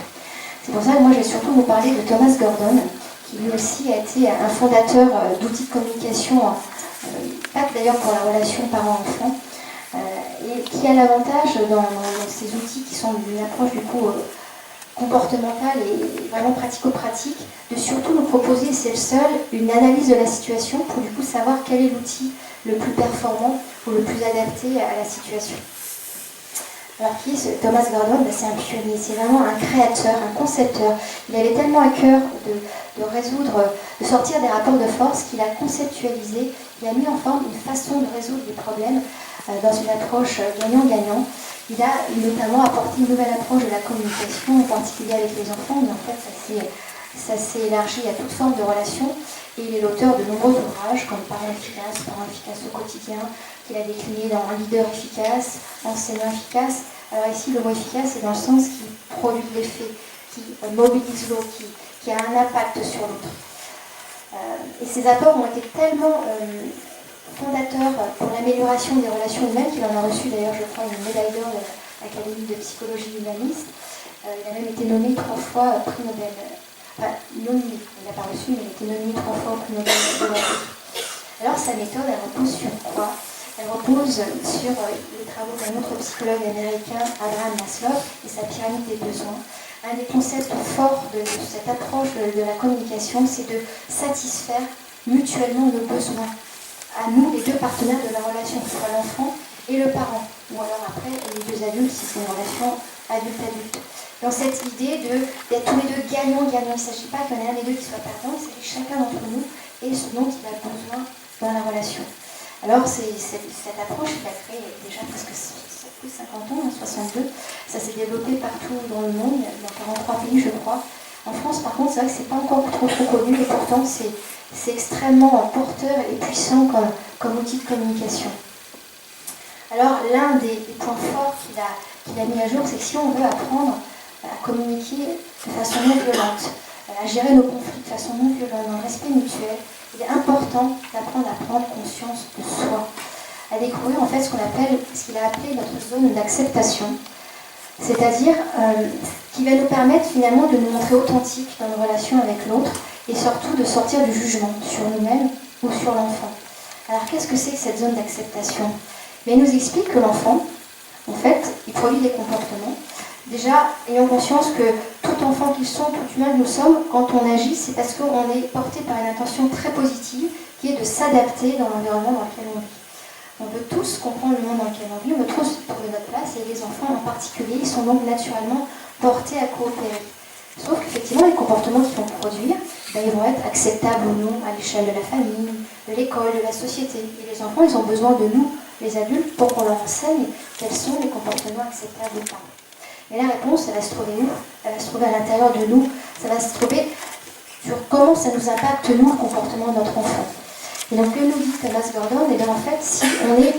C'est pour ça que moi je vais surtout vous parler de Thomas Gordon, qui lui aussi a été un fondateur d'outils de communication, pas que d'ailleurs pour la relation parent-enfant, et qui a l'avantage dans ces outils qui sont d'une approche du coup comportementale et vraiment pratico-pratique, de surtout nous proposer, c'est le seul, une analyse de la situation pour du coup savoir quel est l'outil le plus performant ou le plus adapté à la situation. Alors qui est ce Thomas Gordon? C'est un pionnier, c'est vraiment un créateur, un concepteur. Il avait tellement à cœur de sortir des rapports de force qu'il a conceptualisé, il a mis en forme une façon de résoudre des problèmes dans une approche gagnant-gagnant. Il a notamment apporté une nouvelle approche de la communication, en particulier avec les enfants, mais en fait ça s'est élargi à toute forme de relation. Et il est l'auteur de nombreux ouvrages comme Parents efficaces au quotidien, qu'il a décliné dans Un leader efficace, Enseignant efficace. Alors ici, le mot efficace, c'est dans le sens qui produit de l'effet, qui mobilise l'autre, qui a un impact sur l'autre. Et ces apports ont été tellement fondateurs pour l'amélioration des relations humaines qu'il en a reçu d'ailleurs, je crois, une médaille d'or de l'Académie de psychologie humaniste. Il a même été nommé 3 fois prix Nobel. Enfin, nominé, il n'a pas reçu, mais il a été nominé 3 fois au prix Nobel de la paix. Alors sa méthode, elle repose sur quoi? Elle repose sur les travaux d'un autre psychologue américain, Abraham Maslow, et sa pyramide des besoins. Un des concepts forts de cette approche de la communication, c'est de satisfaire mutuellement nos besoins. À nous, les deux partenaires de la relation, que ce soit l'enfant et le parent, ou alors après les deux adultes, si c'est une relation adulte-adulte. Dans cette idée d'être tous les deux gagnants-gagnants, il ne s'agit pas qu'il y en ait un des deux qui soit perdant, il s'agit chacun d'entre nous et ce dont il a besoin dans la relation. Alors cette approche, il a créé déjà presque 50 ans, 62, ça s'est développé partout dans le monde, dans 43 pays je crois. En France par contre, c'est vrai que c'est pas encore trop connu et pourtant c'est extrêmement porteur et puissant comme outil de communication. Alors l'un des points forts qu'il a mis à jour, c'est que si on veut apprendre à communiquer de façon non violente, à gérer nos conflits de façon non violente, dans le respect mutuel, il est important d'apprendre à prendre conscience de soi, à découvrir en fait ce qu'il a appelé notre zone d'acceptation, c'est-à-dire qui va nous permettre finalement de nous montrer authentiques dans nos relations avec l'autre et surtout de sortir du jugement sur nous-mêmes ou sur l'enfant. Alors qu'est-ce que c'est que cette zone d'acceptation? Mais il nous explique que l'enfant, en fait, il produit des comportements. Déjà, ayons conscience que tout enfant qu'ils sont, tout humain que nous sommes, quand on agit, c'est parce qu'on est porté par une intention très positive qui est de s'adapter dans l'environnement dans lequel on vit. On veut tous comprendre le monde dans lequel on vit, on veut tous trouver notre place, et les enfants en particulier, ils sont donc naturellement portés à coopérer. Sauf qu'effectivement, les comportements qu'ils vont produire, ils vont être acceptables ou non à l'échelle de la famille, de l'école, de la société. Et les enfants, ils ont besoin de nous, les adultes, pour qu'on leur enseigne quels sont les comportements acceptables ou pas. Et la réponse, elle va se trouver où? Elle va se trouver à l'intérieur de nous. Ça va se trouver sur comment ça nous impacte, nous, le comportement de notre enfant. Et donc, que nous dit Thomas Gordon? Et bien, en fait, si on est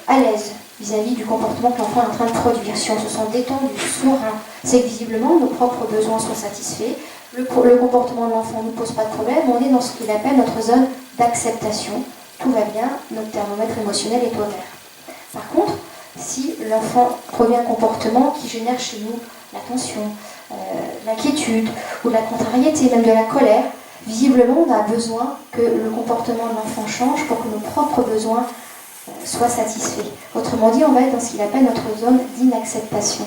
à l'aise vis-à-vis du comportement que l'enfant est en train de produire, si on se sent détendu, serein, c'est que visiblement, nos propres besoins sont satisfaits, le comportement de l'enfant ne nous pose pas de problème, on est dans ce qu'il appelle notre zone d'acceptation. Tout va bien, notre thermomètre émotionnel est au vert. Par contre, si l'enfant produit un comportement qui génère chez nous la tension, l'inquiétude ou la contrariété, même de la colère, visiblement on a besoin que le comportement de l'enfant change pour que nos propres besoins soient satisfaits. Autrement dit, on va être dans ce qu'il appelle notre zone d'inacceptation.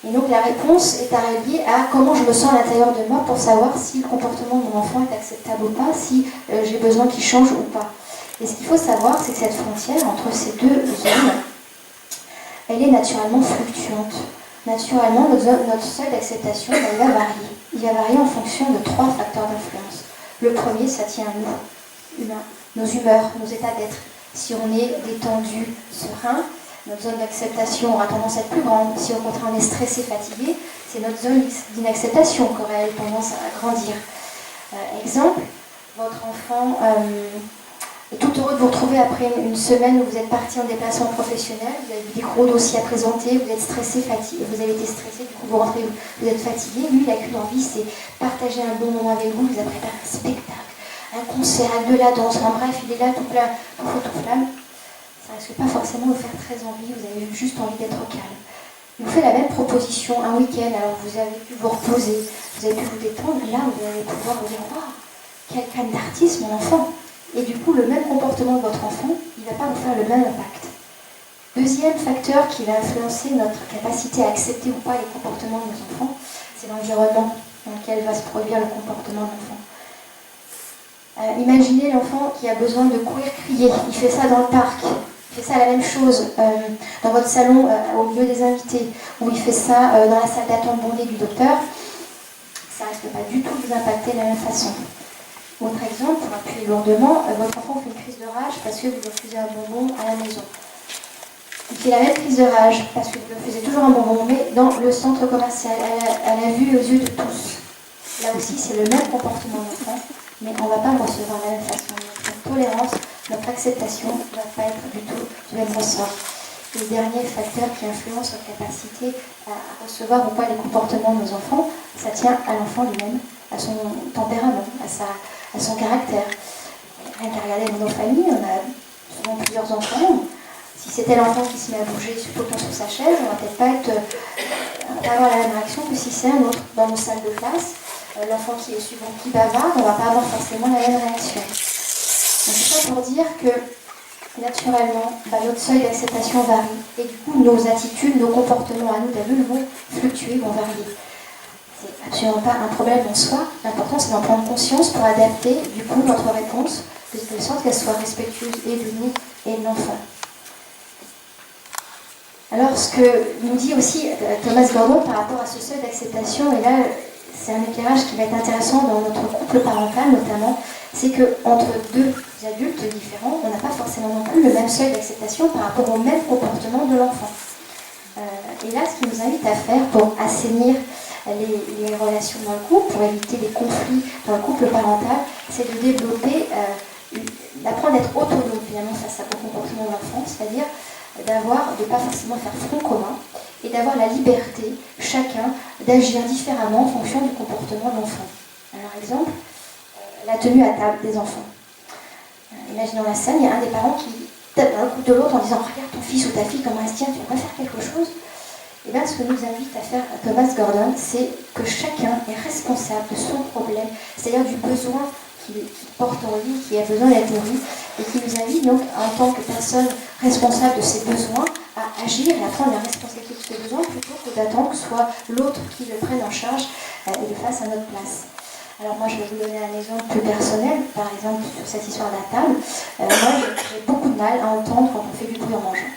Et donc la réponse est à relier à comment je me sens à l'intérieur de moi pour savoir si le comportement de mon enfant est acceptable ou pas, si j'ai besoin qu'il change ou pas. Et ce qu'il faut savoir, c'est que cette frontière entre ces deux zones, elle est naturellement fluctuante. Naturellement, notre seuil d'acceptation, il va varier. Il va varier en fonction de 3 facteurs d'influence. Le premier, ça tient à nous, humains, nos humeurs, nos états d'être. Si on est détendu, serein, notre zone d'acceptation aura tendance à être plus grande. Si au contraire on est stressé, fatigué, c'est notre zone d'inacceptation qui aurait tendance à grandir. Exemple, votre enfant est tout heureux de vous retrouver après une semaine où vous êtes parti en déplacement professionnel, vous avez des gros dossiers à présenter, vous êtes stressé, fatigué, vous avez été stressé, du coup vous rentrez, vous êtes fatigué. Lui, il n'a qu'une envie, c'est partager un bon moment avec vous, il vous a préparé un spectacle, un concert, de la danse, enfin bref, il est là tout plein, tout feu, tout flamme. Ça risque pas forcément de vous faire très envie, vous avez juste envie d'être au calme. Il vous fait la même proposition un week-end, alors vous avez pu vous reposer, vous avez pu vous détendre, là vous allez pouvoir vous dire « Waouh, quel calme d'artiste mon enfant !» Et du coup, le même comportement de votre enfant, il ne va pas vous faire le même impact. Deuxième facteur qui va influencer notre capacité à accepter ou pas les comportements de nos enfants, c'est l'environnement dans lequel va se produire le comportement de l'enfant. Imaginez l'enfant qui a besoin de courir, crier, il fait ça dans le parc. Il fait ça la même chose dans votre salon au milieu des invités, ou il fait ça dans la salle d'attente bondée du docteur, ça ne risque pas du tout de vous impacter de la même façon. Autre exemple, pour appuyer lourdement, votre enfant fait une crise de rage parce que vous lui refusez un bonbon à la maison. Il fait la même crise de rage parce que vous lui refusez toujours un bonbon, mais dans le centre commercial, à la vue et aux yeux de tous. Là aussi, c'est le même comportement de l'enfant, mais on ne va pas le recevoir de la même façon. Notre tolérance, notre acceptation ne va pas être du tout du même ressort. Le dernier facteur qui influence notre capacité à recevoir ou pas les comportements de nos enfants, ça tient à l'enfant lui-même, à son tempérament, à son caractère. Rien qu'à regarder dans nos familles, on a souvent plusieurs enfants. Si c'était l'enfant qui se met à bouger tout le temps sur sa chaise, on ne va peut-être pas avoir la même réaction que si c'est un autre. Dans nos salles de classe, l'enfant qui est suivant qui bavarde, on ne va pas avoir forcément la même réaction. Donc c'est ça pour dire que naturellement, notre seuil d'acceptation varie et du coup nos attitudes, nos comportements à nous d'adultes vont fluctuer, vont varier. C'est absolument pas un problème en soi. L'important, c'est d'en prendre conscience pour adapter, du coup, notre réponse, de telle sorte qu'elle soit respectueuse et de nous et de l'enfant. Alors, ce que nous dit aussi Thomas Gordon par rapport à ce seuil d'acceptation, et là, c'est un éclairage qui va être intéressant dans notre couple parental, notamment, c'est qu'entre deux adultes différents, on n'a pas forcément non plus le même seuil d'acceptation par rapport au même comportement de l'enfant. Et là, ce qui nous invite à faire pour assainir les relations dans le couple, pour éviter les conflits dans le couple parental, c'est de développer, d'apprendre à être autonome finalement face au comportement de l'enfant, c'est-à-dire de ne pas forcément faire front commun et d'avoir la liberté, chacun, d'agir différemment en fonction du comportement de l'enfant. Alors, exemple, la tenue à table des enfants. Imaginons la scène, il y a un des parents qui tape dans le cou de l'autre en disant « Regarde ton fils ou ta fille, comment elle se tient, tu vas faire quelque chose ?» Et bien, ce que nous invite à faire Thomas Gordon, c'est que chacun est responsable de son problème, c'est-à-dire du besoin qu'il porte en lui, qui a besoin d'être nourri, et qui nous invite donc, en tant que personne responsable de ses besoins, à agir et à prendre la responsabilité de ses besoins plutôt que d'attendre que ce soit l'autre qui le prenne en charge et le fasse à notre place. Alors moi, je vais vous donner un exemple plus personnel, par exemple sur cette histoire de la table. Moi, j'ai beaucoup de mal à entendre quand on fait du bruit en mangeant.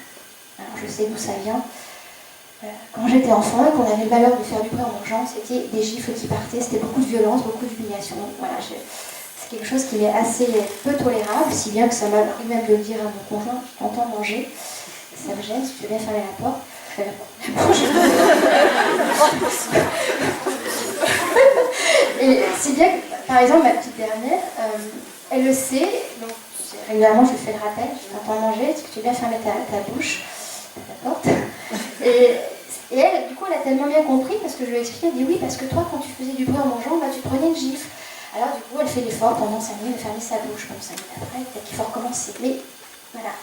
Alors, je sais d'où ça vient. Quand j'étais enfant et qu'on avait le malheur de faire du bruit en mangeant, c'était des gifles qui partaient, c'était beaucoup de violence, beaucoup d'humiliation. Voilà, c'est quelque chose qui est assez peu tolérable, si bien que ça m'a pris même de le dire à mon conjoint, je t'entends manger, ça me gêne, si tu veux bien fermer la porte. Par exemple, ma petite dernière, elle le sait, donc régulièrement je lui fais le rappel, je t'entends manger, est-ce que tu veux bien fermer ta bouche, ta porte. Et elle, du coup, elle a tellement bien compris parce que je lui ai expliqué, elle dit oui, parce que toi, quand tu faisais du bruit en mangeant, bah, tu te prenais une gifle. Alors du coup, elle fait l'effort pendant 5 minutes de fermer sa bouche. Bon, 5 minutes après, peut-être qu'il faut recommencer. Mais voilà,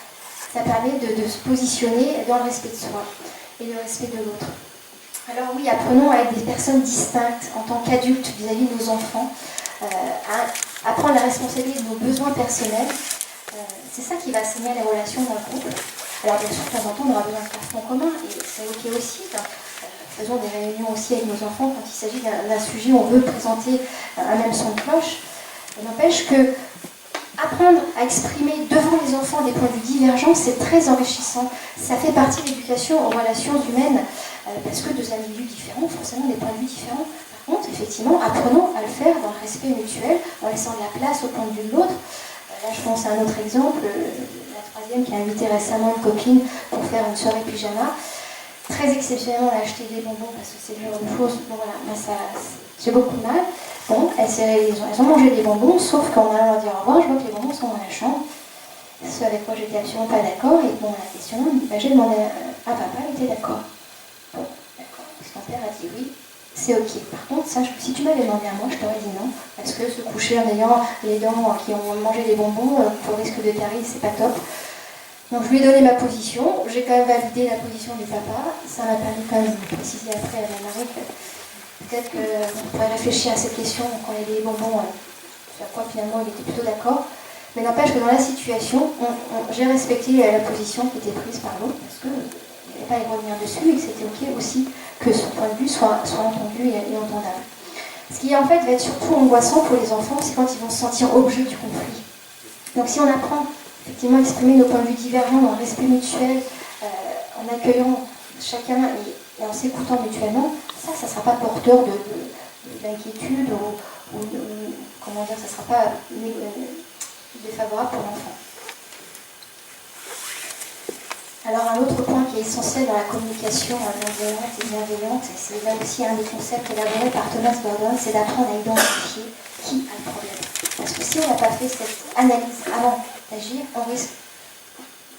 ça permet de se positionner dans le respect de soi et le respect de l'autre. Alors oui, apprenons à être des personnes distinctes en tant qu'adultes vis-à-vis de nos enfants, à prendre la responsabilité de nos besoins personnels. C'est ça qui va assainir les relations dans le couple. Alors bien sûr, de temps en temps, on aura besoin de faire front commun, et c'est ok aussi. Faisons des réunions aussi avec nos enfants quand il s'agit d'un sujet où on veut présenter un même son de cloche. Ça n'empêche que apprendre à exprimer devant les enfants des points de vue divergents, c'est très enrichissant. Ça fait partie de l'éducation aux relations humaines, parce que deux individus différents, forcément des points de vue différents. Par contre, effectivement, apprenons à le faire dans le respect mutuel, en laissant de la place au point de vue de l'autre. Là, je pense à un autre exemple, la troisième qui a invité récemment une copine pour faire une soirée pyjama. Très exceptionnellement, elle a acheté des bonbons parce que c'est le genre de choses. Bon, voilà, moi, j'ai beaucoup de mal. Bon, elles ont mangé des bonbons, sauf qu'en allant leur dire au revoir, je vois que les bonbons sont dans la chambre. Ce avec quoi j'étais absolument pas d'accord. Et bon, la question, j'ai demandé à papa, il était d'accord. Bon, d'accord. Son père a dit oui. C'est ok. Par contre, sache que si tu m'avais demandé à moi, je t'aurais dit non. Parce que se coucher en ayant les dents qui ont mangé des bonbons, pour risque de carie, c'est pas top. Donc je lui ai donné ma position. J'ai quand même validé la position du papa. Ça m'a permis quand même de préciser après à ma mari que peut-être qu'on pourrait réfléchir à cette question quand il y a des bonbons, sur quoi finalement il était plutôt d'accord. Mais n'empêche que dans la situation, j'ai respecté la position qui était prise par l'autre parce qu'il n'y avait pas à y revenir dessus et que c'était ok aussi que son point de vue soit entendu et entendable. Ce qui en fait va être surtout angoissant pour les enfants, c'est quand ils vont se sentir objets du conflit. Donc si on apprend effectivement à exprimer nos points de vue divergents dans le respect mutuel, en accueillant chacun et en s'écoutant mutuellement, ça ne sera pas porteur d'inquiétude ou comment dire, ça ne sera pas défavorable pour l'enfant. Alors un autre point qui est essentiel dans la communication bienveillante et bienveillante, et c'est là aussi un des concepts élaborés par Thomas Gordon, c'est d'apprendre à identifier qui a le problème. Parce que si on n'a pas fait cette analyse avant d'agir, on risque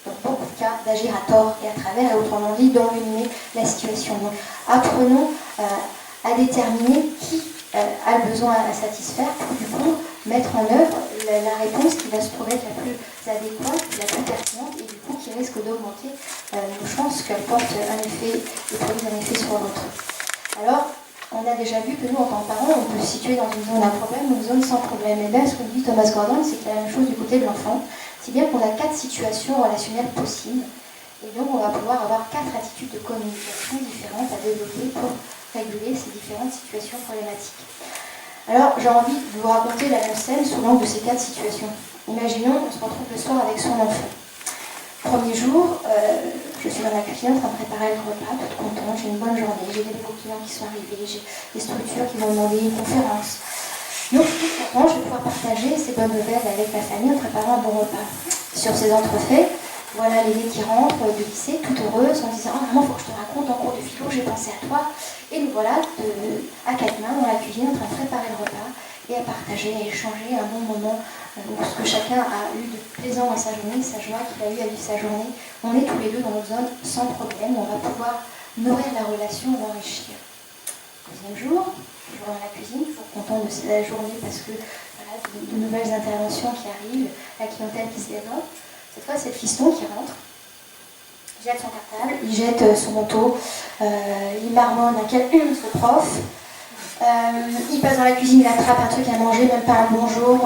dans beaucoup de cas d'agir à tort et à travers, et autrement dit d'envenimer la situation. Donc apprenons à déterminer qui a le besoin à satisfaire pour du coup mettre en œuvre la réponse qui va se trouver la plus adéquate, la plus pertinente et du coup qui risque d'augmenter nos chances qu'elle porte un effet et produise un effet sur l'autre. Alors, on a déjà vu que nous, en tant que parents, on peut se situer dans une zone à problème ou une zone sans problème. Et bien, ce que dit Thomas Gordon, c'est qu'il y a la même chose du côté de l'enfant. Si bien qu'on a 4 situations relationnelles possibles. Et donc, on va pouvoir avoir 4 attitudes de communication différentes à développer pour réguler ces différentes situations problématiques. Alors, j'ai envie de vous raconter la même scène sous l'angle de ces 4 situations. Imaginons, on se retrouve le soir avec son enfant. Premier jour, je suis dans la cuisine en train de préparer le repas, toute contente, j'ai une bonne journée, j'ai des nouveaux clients qui sont arrivés, j'ai des structures qui vont demander une conférence. Donc, toute contente, je vais pouvoir partager ces bonnes nouvelles avec la famille en préparant un bon repas. Sur ces entrefaits, voilà l'aînée qui rentre de lycée, toute heureuse, en disant « Ah maman, il faut que je te raconte en cours de philo, j'ai pensé à toi ». Et nous voilà à 4 mains dans la cuisine en train de préparer le repas et à partager, à échanger un bon moment. Donc ce que chacun a eu de plaisant dans sa journée, sa joie qu'il a eu à vivre sa journée. On est tous les deux dans notre zone sans problème, on va pouvoir nourrir la relation, l'enrichir. Deuxième jour, je vais dans la cuisine, toujours content de la journée parce que voilà, de nouvelles interventions qui arrivent, la clientèle qui se développe. Cette fois, c'est le fiston qui rentre. Il jette son cartable, il jette son manteau, il marmonne à quelqu'un de son prof. Il passe dans la cuisine, il attrape un truc à manger, même pas un bonjour.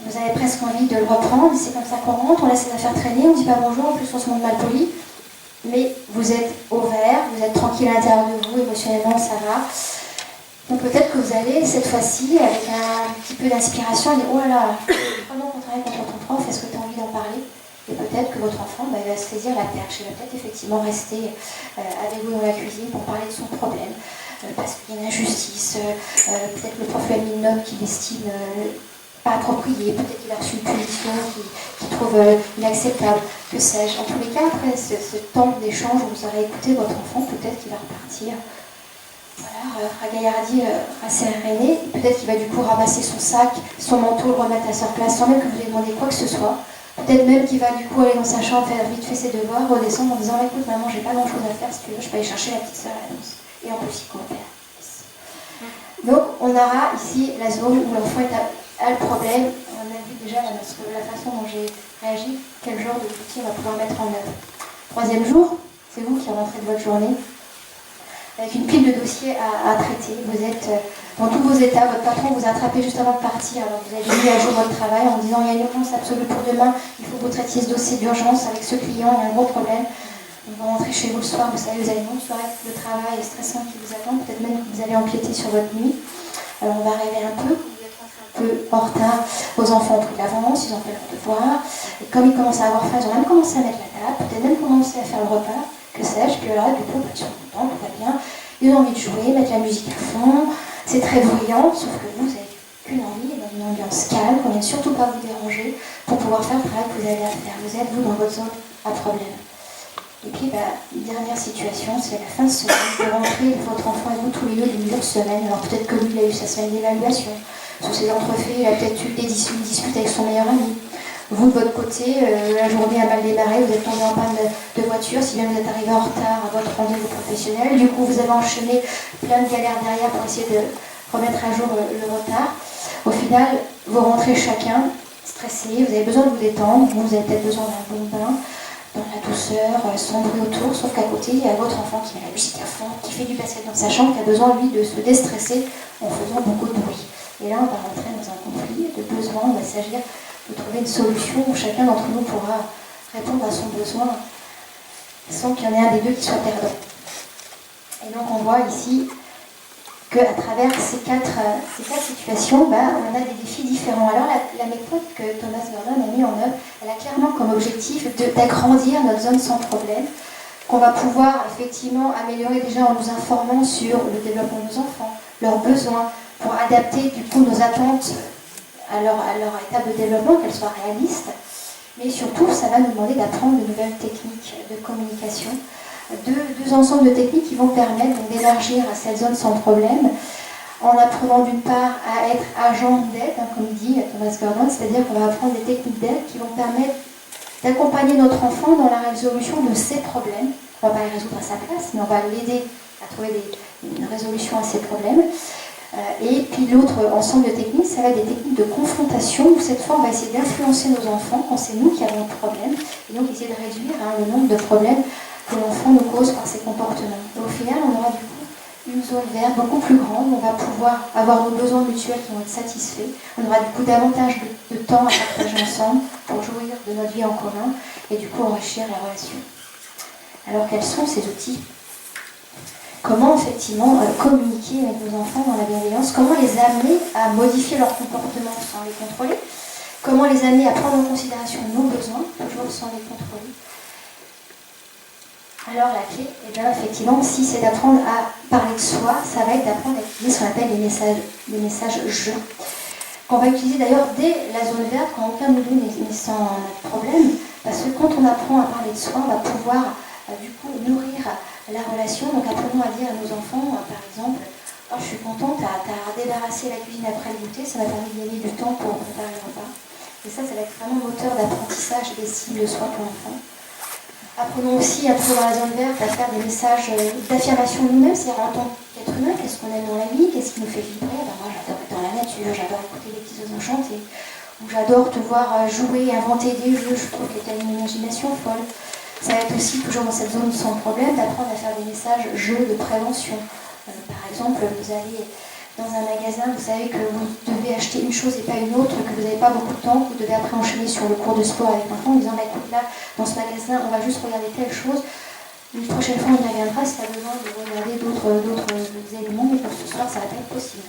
Vous avez presque envie de le reprendre, c'est comme ça qu'on rentre, on laisse les affaires traîner, on ne dit pas bonjour, en plus on se montre mal poli. Mais vous êtes au vert, vous êtes tranquille à l'intérieur de vous, émotionnellement ça va. Donc peut-être que vous allez, cette fois-ci, avec un petit peu d'inspiration, dire « Oh là là, pendant qu'on travaille contre ton prof, est-ce que tu as envie d'en parler ?» Et peut-être que votre enfant va se saisir la perche, il va peut-être effectivement rester avec vous dans la cuisine pour parler de son problème, parce qu'il y a une injustice, peut-être le prof lui a mis une note qu'il estime pas appropriée, peut-être qu'il a reçu une punition qu'il trouve inacceptable, que sais-je. En tous les cas, après ce temps d'échange où vous aurez écouté votre enfant, peut-être qu'il va repartir voilà, ragaillardi, rasséréné. Peut-être qu'il va du coup ramasser son sac, son manteau, le remettre à sa place sans même que vous lui demandiez quoi que ce soit. Peut-être même qu'il va du coup aller dans sa chambre, faire vite fait ses devoirs, redescendre en disant écoute maman, j'ai pas grand chose à faire, si tu veux, je peux aller chercher la petite sœur à la danse. Et en plus, il coopère. Yes. Donc, on aura ici la zone où l'enfant a le problème. On a vu déjà la façon dont j'ai réagi, quel genre d'outil on va pouvoir mettre en œuvre. Troisième jour, c'est vous qui rentrez de votre journée, avec une pile de dossiers à traiter. Vous êtes dans tous vos états, votre patron vous a attrapé juste avant de partir, alors vous avez mis à jour votre travail en disant il y a une urgence absolue pour demain, il faut que vous traitiez ce dossier d'urgence avec ce client, il y a un gros problème. Vous rentrez chez vous le soir, vous savez, vous avez une longue soirée de travail stressant qui vous attend, peut-être même que vous allez empiéter sur votre nuit. Alors on va rêver un peu, vous êtes un peu en retard, vos enfants ont pris l'avance, ils ont fait leur devoir, et comme ils commencent à avoir faim, ils ont même commencé à mettre la table, peut-être même commencé à faire le repas, que sais-je, puis alors du coup, ils sont contents, tout va bien, ils ont envie de jouer, mettre la musique à fond, c'est très bruyant, sauf que vous n'avez qu'une envie, dans une ambiance calme, qu'on ne vient surtout pas vous déranger, pour pouvoir faire le travail que vous avez à faire. Vous êtes, vous, dans votre zone à problème. Et puis, dernière situation, c'est la fin de semaine, de rentrer votre enfant et vous tous les deux d'une dure semaine. Alors peut-être que lui, il a eu sa semaine d'évaluation. Sous ses entrefaits, il a peut-être eu une dispute avec son meilleur ami. Vous, de votre côté, la journée a mal démarré, vous êtes tombé en panne de voiture, si bien vous êtes arrivé en retard à votre rendez-vous professionnel. Du coup, vous avez enchaîné plein de galères derrière pour essayer de remettre à jour le retard. Au final, vous rentrez chacun stressé, vous avez besoin de vous détendre, vous avez peut-être besoin d'un bon bain, dans la douceur, sans bruit autour, sauf qu'à côté, il y a votre enfant qui met la musique à fond, qui fait du basket dans sa chambre, qui a besoin, lui, de se déstresser en faisant beaucoup de bruit. Et là, on va rentrer dans un conflit de besoin, on va s'agir de trouver une solution où chacun d'entre nous pourra répondre à son besoin sans qu'il y en ait un des deux qui soit perdant. Et donc, on voit ici qu'à travers ces quatre situations, on a des défis différents. Alors la méthode que Thomas Gordon a mis en œuvre, elle a clairement comme objectif d'agrandir notre zone sans problème, qu'on va pouvoir effectivement améliorer déjà en nous informant sur le développement de nos enfants, leurs besoins, pour adapter du coup nos attentes à leur étape de développement, qu'elles soient réalistes. Mais surtout, ça va nous demander d'apprendre de nouvelles techniques de communication, deux ensembles de techniques qui vont permettre d'élargir cette zone sans problème, en apprenant d'une part à être agent d'aide, comme il dit Thomas Gordon, c'est-à-dire qu'on va apprendre des techniques d'aide qui vont permettre d'accompagner notre enfant dans la résolution de ses problèmes. On ne va pas les résoudre à sa place, mais on va l'aider à trouver une résolution à ses problèmes. Et puis l'autre ensemble de techniques, ça va être des techniques de confrontation, où cette fois on va essayer d'influencer nos enfants quand c'est nous qui avons le problème, et donc essayer de réduire le nombre de problèmes que l'enfant nous cause par ses comportements. Et au final, on aura du coup une zone verte beaucoup plus grande, on va pouvoir avoir nos besoins mutuels qui vont être satisfaits, on aura du coup davantage de temps à partager ensemble pour jouir de notre vie en commun, et du coup enrichir la relation. Alors quels sont ces outils ? Comment effectivement communiquer avec nos enfants dans la bienveillance, comment les amener à modifier leur comportement sans les contrôler, comment les amener à prendre en considération nos besoins, toujours sans les contrôler. Alors la clé, effectivement, si c'est d'apprendre à parler de soi, ça va être d'apprendre à utiliser ce qu'on appelle les messages je, qu'on va utiliser d'ailleurs dès la zone verte, quand aucun de nous n'est sans problème, parce que quand on apprend à parler de soi, on va pouvoir du coup nourrir la relation. Donc apprenons à dire à nos enfants, par exemple, oh, je suis contente, t'as débarrassé la cuisine après le goûter, ça m'a permis de gagner du temps pour préparer le repas. Et ça va être vraiment moteur d'apprentissage et d'estime de soi pour l'enfant. Apprenons aussi, un peu dans la zone verte, à faire des messages d'affirmation de nous-mêmes, c'est-à-dire en tant qu'être humain, qu'est-ce qu'on aime dans la vie, qu'est-ce qui nous fait vibrer. Moi j'adore être dans la nature, j'adore écouter les petits oiseaux chanter, ou j'adore te voir jouer, inventer des jeux, je trouve que tu as une imagination folle. Ça va être aussi, toujours dans cette zone sans problème, d'apprendre à faire des messages jeux de prévention. Par exemple, vous allez dans un magasin, vous savez que vous devez acheter une chose et pas une autre, que vous n'avez pas beaucoup de temps, que vous devez après enchaîner sur le cours de sport avec l'enfant en disant écoute, là, dans ce magasin, on va juste regarder telle chose. Une prochaine fois, on y reviendra si tu as besoin de regarder d'autres éléments, mais pour ce soir, ça va pas être possible.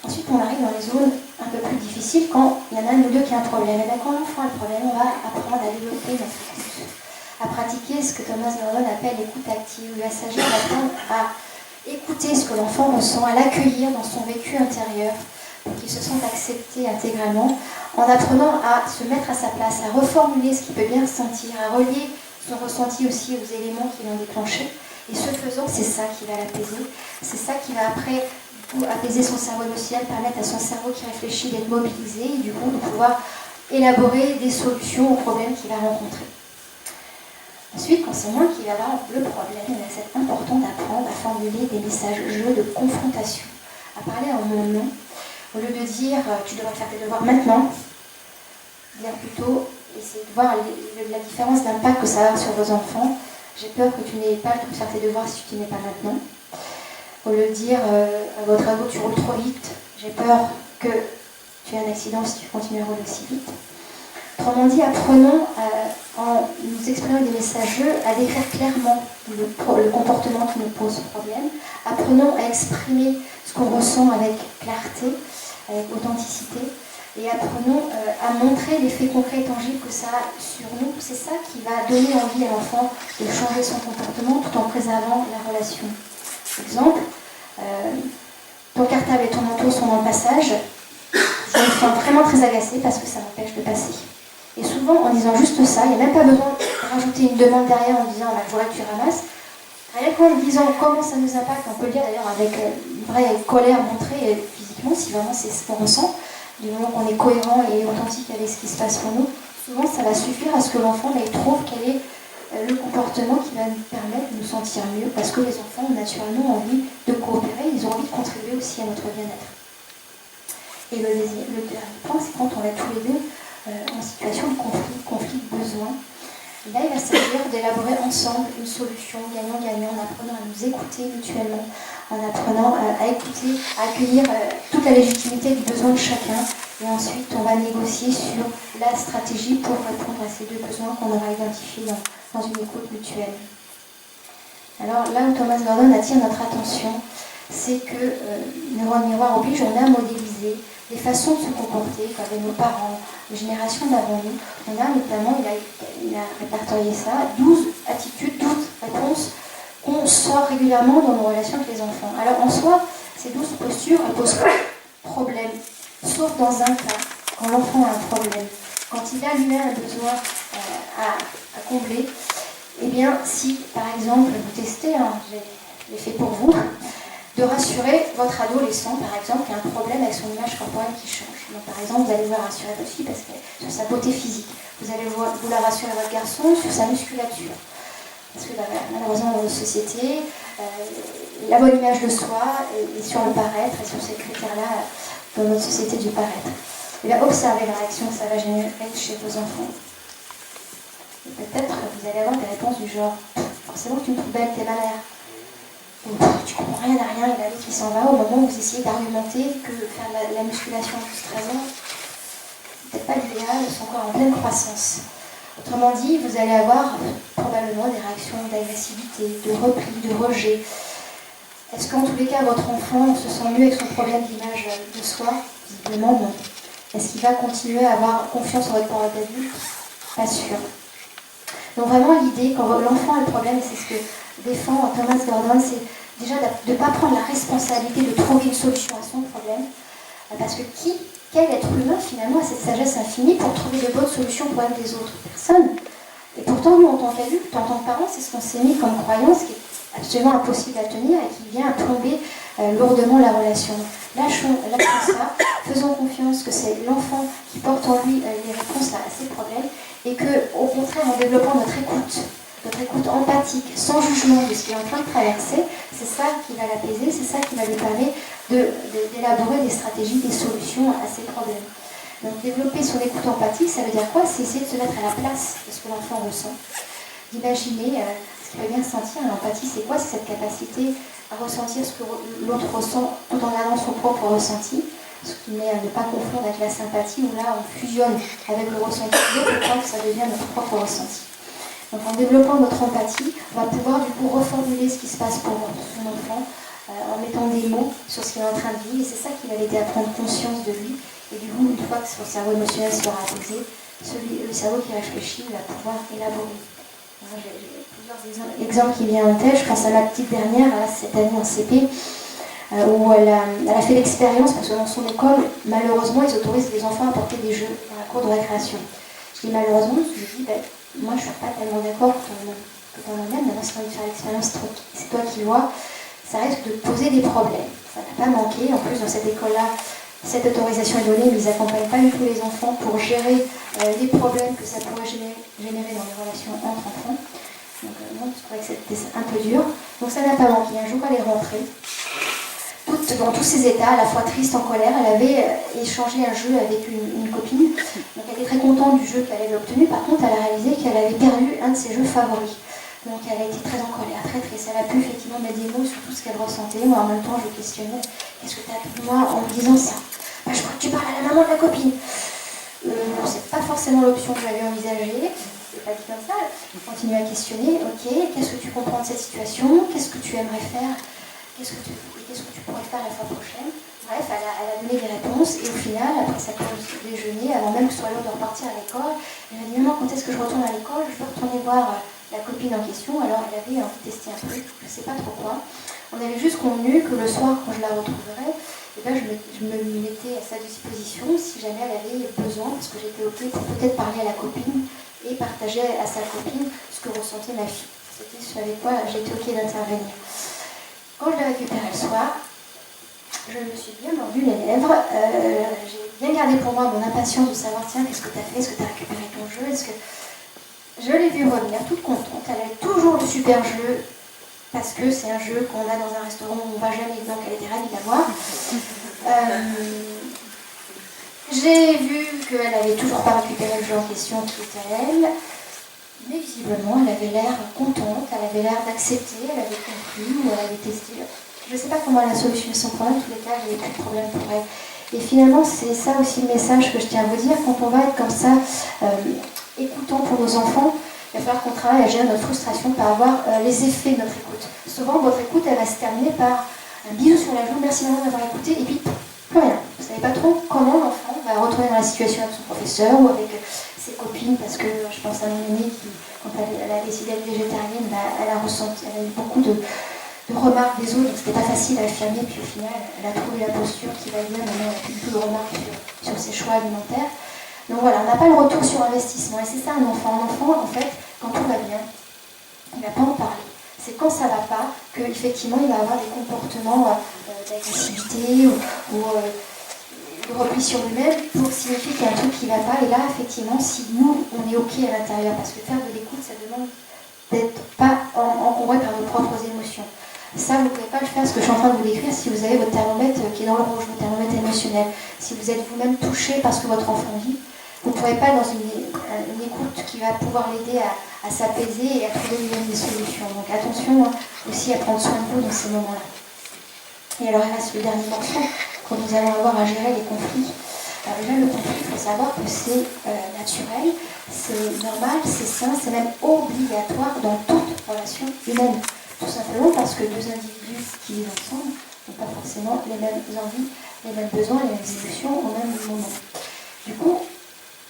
Ensuite, on arrive dans les zones un peu plus difficiles quand il y en a un ou deux qui a un problème. Et bien, quand l'enfant a un problème, on va apprendre à développer notre écoute, à pratiquer ce que Thomas Gordon appelle l'écoute active. Il va s'agir d'apprendre à écouter ce que l'enfant ressent, à l'accueillir dans son vécu intérieur, pour qu'il se sente accepté intégralement, en apprenant à se mettre à sa place, à reformuler ce qu'il peut bien ressentir, à relier son ressenti aussi aux éléments qui l'ont déclenché, Et ce faisant, c'est ça qui va l'apaiser. C'est ça qui va après apaiser son cerveau émotionnel, permettre à son cerveau qui réfléchit d'être mobilisé et du coup de pouvoir élaborer des solutions aux problèmes qu'il va rencontrer. Ensuite, quand c'est moi qui vais avoir le problème, c'est important d'apprendre à formuler des messages-jeux de confrontation, à parler en mon nom, au lieu de dire tu devrais faire tes devoirs maintenant, bien plutôt essayer de voir la différence d'impact que ça va avoir sur vos enfants. J'ai peur que tu n'aies pas le temps de faire tes devoirs si tu n'y es pas maintenant. Au lieu de dire à votre ado tu roules trop vite, j'ai peur que tu aies un accident si tu continues à rouler aussi vite. Autrement dit, apprenons en nous exprimant des messages à décrire clairement le comportement qui nous pose problème. Apprenons à exprimer ce qu'on ressent avec clarté, avec authenticité. Et apprenons à montrer l'effet concret et tangible que ça a sur nous. C'est ça qui va donner envie à l'enfant de changer son comportement tout en préservant la relation. Exemple, ton cartable et ton manteau sont dans le passage. Je me sens vraiment très agacée parce que ça m'empêche de passer. Et souvent, en disant juste ça, il n'y a même pas besoin de rajouter une demande derrière en disant bah, je voudrais que tu ramasses. Rien qu'en disant comment ça nous impacte, on peut le dire d'ailleurs avec une vraie colère montrée physiquement, si vraiment c'est ce qu'on ressent, du moment qu'on est cohérent et authentique avec ce qui se passe pour nous, souvent ça va suffire à ce que l'enfant trouve quel est le comportement qui va nous permettre de nous sentir mieux, parce que les enfants ont naturellement envie de coopérer, ils ont envie de contribuer aussi à notre bien-être. Et le dernier point, c'est quand on est tous les deux en situation de conflit de besoin. Et là, il va s'agir d'élaborer ensemble une solution gagnant-gagnant en apprenant à nous écouter mutuellement, en apprenant à écouter, à accueillir toute la légitimité du besoin de chacun. Et ensuite, on va négocier sur la stratégie pour répondre à ces deux besoins qu'on aura identifiés dans une écoute mutuelle. Alors là où Thomas Gordon attire notre attention, c'est que Neurone Miroir oblige, on a modélisé les façons de se comporter qu'avaient nos parents, les générations d'avant nous. On a notamment, il a répertorié ça, 12 attitudes, 12 réponses qu'on sort régulièrement dans nos relations avec les enfants. Alors en soi, ces 12 postures, elles posent pas de problème, sauf dans un cas, quand l'enfant a un problème, quand il a lui-même un besoin à combler. Eh bien, si par exemple, vous testez, je l'ai fait pour vous, de rassurer votre adolescent, par exemple, qui a un problème avec son image corporelle qui change. Donc, par exemple, vous allez vous la rassurer votre fille parce que sur sa beauté physique. Vous allez vous la rassurer votre garçon sur sa musculature. Parce que malheureusement, dans notre société, la bonne image de soi est sur le paraître et sur ces critères-là dans notre société du paraître. Et bien, observez la réaction que ça va générer chez vos enfants. Et peut-être vous allez avoir des réponses du genre « Forcément, tu me trouves belle, t'es ma mère ». Ou tu comprends rien à rien, il y a l'autre qui s'en va au moment où vous essayez d'argumenter que faire la musculation à 13 ans, c'est peut-être pas l'idéal, ils sont encore en pleine croissance. Autrement dit, vous allez avoir probablement des réactions d'agressivité, de repli, de rejet. Est-ce qu'en tous les cas, votre enfant se sent mieux avec son problème d'image de soi? Visiblement non. Est-ce qu'il va continuer à avoir confiance en votre parole d'adulte? Pas sûr. Donc vraiment l'idée, quand l'enfant a le problème, et c'est ce que défend Thomas Gordon, c'est déjà de ne pas prendre la responsabilité de trouver une solution à son problème, parce que quel être humain finalement a cette sagesse infinie pour trouver de bonnes solutions aux problèmes des autres? Personne. Et pourtant, nous, en tant qu'adultes, en tant que parents, c'est ce qu'on s'est mis comme croyance qui est absolument impossible à tenir et qui vient à plomber lourdement la relation. Lâchons ça, faisons confiance que c'est l'enfant qui porte en lui les réponses à ces problèmes et que, au contraire, en développant notre écoute empathique, sans jugement de ce qu'il est en train de traverser, c'est ça qui va l'apaiser, c'est ça qui va lui permettre d'élaborer des stratégies, des solutions à ces problèmes. Donc développer son écoute empathique, ça veut dire quoi? C'est essayer de se mettre à la place de ce que l'enfant ressent, d'imaginer ce qu'il va bien sentir. L'empathie, c'est quoi? C'est cette capacité à ressentir ce que l'autre ressent tout en gardant son propre ressenti, ce qui n'est à ne pas confondre avec la sympathie, où là on fusionne avec le ressenti de l'autre pour que ça devient notre propre ressenti. Donc en développant notre empathie, on va pouvoir du coup reformuler ce qui se passe pour son enfant en mettant des mots sur ce qu'il est en train de vivre, et c'est ça qui va l'aider à prendre conscience de lui. Et du coup, une fois que son cerveau émotionnel sera apaisé, le cerveau qui réfléchit va pouvoir élaborer. J'ai plusieurs exemples qui viennent en tête. Je pense à ma petite dernière, cette année en CP, où elle a fait l'expérience, parce que dans son école, malheureusement, ils autorisent les enfants à porter des jeux dans la cour de récréation. Je dis malheureusement, parce que je dis, moi je ne suis pas tellement d'accord que dans le même, maintenant si tu as envie de faire l'expérience, c'est toi qui vois, ça risque de poser des problèmes. Ça n'a pas manqué, en plus dans cette école-là, cette autorisation est donnée, mais ils n'accompagnent pas du tout les enfants pour gérer les problèmes que ça pourrait générer dans les relations entre enfants. Donc moi, je trouvais que c'était un peu dur. Donc ça n'a pas manqué. Un jour, elle est rentrée. Dans tous ses états, à la fois triste, en colère, elle avait échangé un jeu avec une copine. Donc elle était très contente du jeu qu'elle avait obtenu. Par contre, elle a réalisé qu'elle avait perdu un de ses jeux favoris. Donc elle a été très en colère, très triste. Elle a pu effectivement mettre des mots sur tout ce qu'elle ressentait. Moi, en même temps, je questionnais, qu'est-ce que tu as appris de moi en me disant ça? Bah, je crois que tu parles à la maman de la copine. C'est pas forcément l'option que j'avais envisagée. C'est pas dit comme ça. Je continue à questionner. Ok, qu'est-ce que tu comprends de cette situation? Qu'est-ce que tu aimerais faire? Qu'est-ce que tu pourrais faire la fois prochaine? Bref, elle a donné des réponses. Et au final, après sa pause déjeuner, avant même que ce soit l'heure de repartir à l'école, elle m'a dit maman, quand est-ce que je retourne à l'école? Je veux retourner voir la copine en question. Alors elle avait envie de tester un truc, je sais pas trop quoi. On avait juste convenu que le soir, quand je la retrouverais, et ben, je me mettais à sa disposition si jamais elle avait besoin, parce que j'étais OK pour peut-être parler à la copine et partager à sa copine ce que ressentait ma fille. C'était ce avec quoi j'étais OK d'intervenir. Quand je l'ai récupérée le soir, je me suis bien mordu les lèvres. J'ai bien gardé pour moi mon impatience de savoir, tiens, qu'est-ce que tu as fait? Est-ce que tu as récupéré ton jeu? Est-ce que... Je l'ai vue revenir toute contente. Elle avait toujours le super jeu, parce que c'est un jeu qu'on a dans un restaurant où on ne va jamais, donc elle était ravie d'avoir. J'ai vu qu'elle n'avait toujours pas récupéré le jeu en question qui était elle, mais visiblement elle avait l'air contente, elle avait l'air d'accepter, elle avait compris, ou elle avait testé. Je ne sais pas comment elle a solutionné son problème, en tous les cas, il n'y avait plus de problème pour elle. Et finalement, c'est ça aussi le message que je tiens à vous dire, quand on va être comme ça, écoutant pour nos enfants, il va falloir qu'on travaille à gérer notre frustration par avoir les effets de notre écoute. Souvent, votre écoute, elle va se terminer par un bisou sur la joue, merci maman d'avoir écouté, et puis plus rien. Vous ne savez pas trop comment l'enfant va retourner dans la situation avec son professeur ou avec ses copines, parce que je pense à mon aînée qui, quand elle a décidé d'être végétarienne, elle a eu beaucoup de remarques des autres, donc c'était pas facile à affirmer, puis au final, elle a trouvé la posture qui va bien, maintenant elle n'a plus du tout de remarques sur ses choix alimentaires. Donc voilà, on n'a pas le retour sur investissement, et c'est ça un enfant. Un enfant, en fait, quand tout va bien, il ne va pas en parler. C'est quand ça ne va pas qu'effectivement il va avoir des comportements d'agressivité ou de repli sur lui-même pour signifier qu'il y a un truc qui ne va pas. Et là, effectivement, si nous, on est OK à l'intérieur, parce que faire de l'écoute, ça demande d'être pas encombré par nos propres émotions. Ça, vous ne pouvez pas le faire, ce que je suis en train de vous décrire, si vous avez votre thermomètre qui est dans le rouge, votre thermomètre émotionnel, si vous êtes vous-même touché par ce que votre enfant vit. Vous ne pourrez pas, dans une écoute qui va pouvoir l'aider à s'apaiser et à trouver lui-même des solutions. Donc attention aussi à prendre soin de vous dans ces moments-là. Et alors il reste le dernier morceau, quand nous allons avoir à gérer les conflits. Alors déjà, le conflit, il faut savoir que c'est naturel, c'est normal, c'est sain, c'est même obligatoire dans toute relation humaine. Tout simplement parce que deux individus qui vivent ensemble n'ont pas forcément les mêmes envies, les mêmes besoins, les mêmes émotions au même moment. Du coup,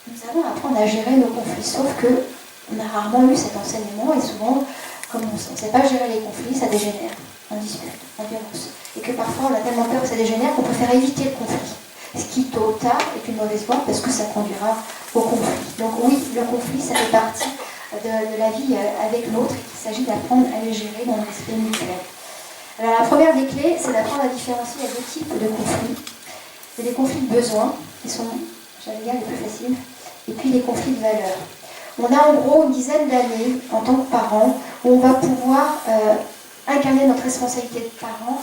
nous allons apprendre à gérer nos conflits, sauf qu'on a rarement eu cet enseignement et souvent, comme on ne sait pas gérer les conflits, ça dégénère en dispute, en violence. Et que parfois on a tellement peur que ça dégénère qu'on préfère éviter le conflit. Ce qui, tôt ou tard, est une mauvaise voie parce que ça conduira au conflit. Donc oui, le conflit, ça fait partie de la vie avec l'autre et qu'il s'agit d'apprendre à les gérer dans le respect mutuel. Alors la première des clés, c'est d'apprendre à différencier les deux types de conflits. C'est les conflits de besoins, qui sont, j'allais dire, les plus faciles, et puis les conflits de valeurs. On a en gros une dizaine d'années en tant que parents où on va pouvoir incarner notre responsabilité de parents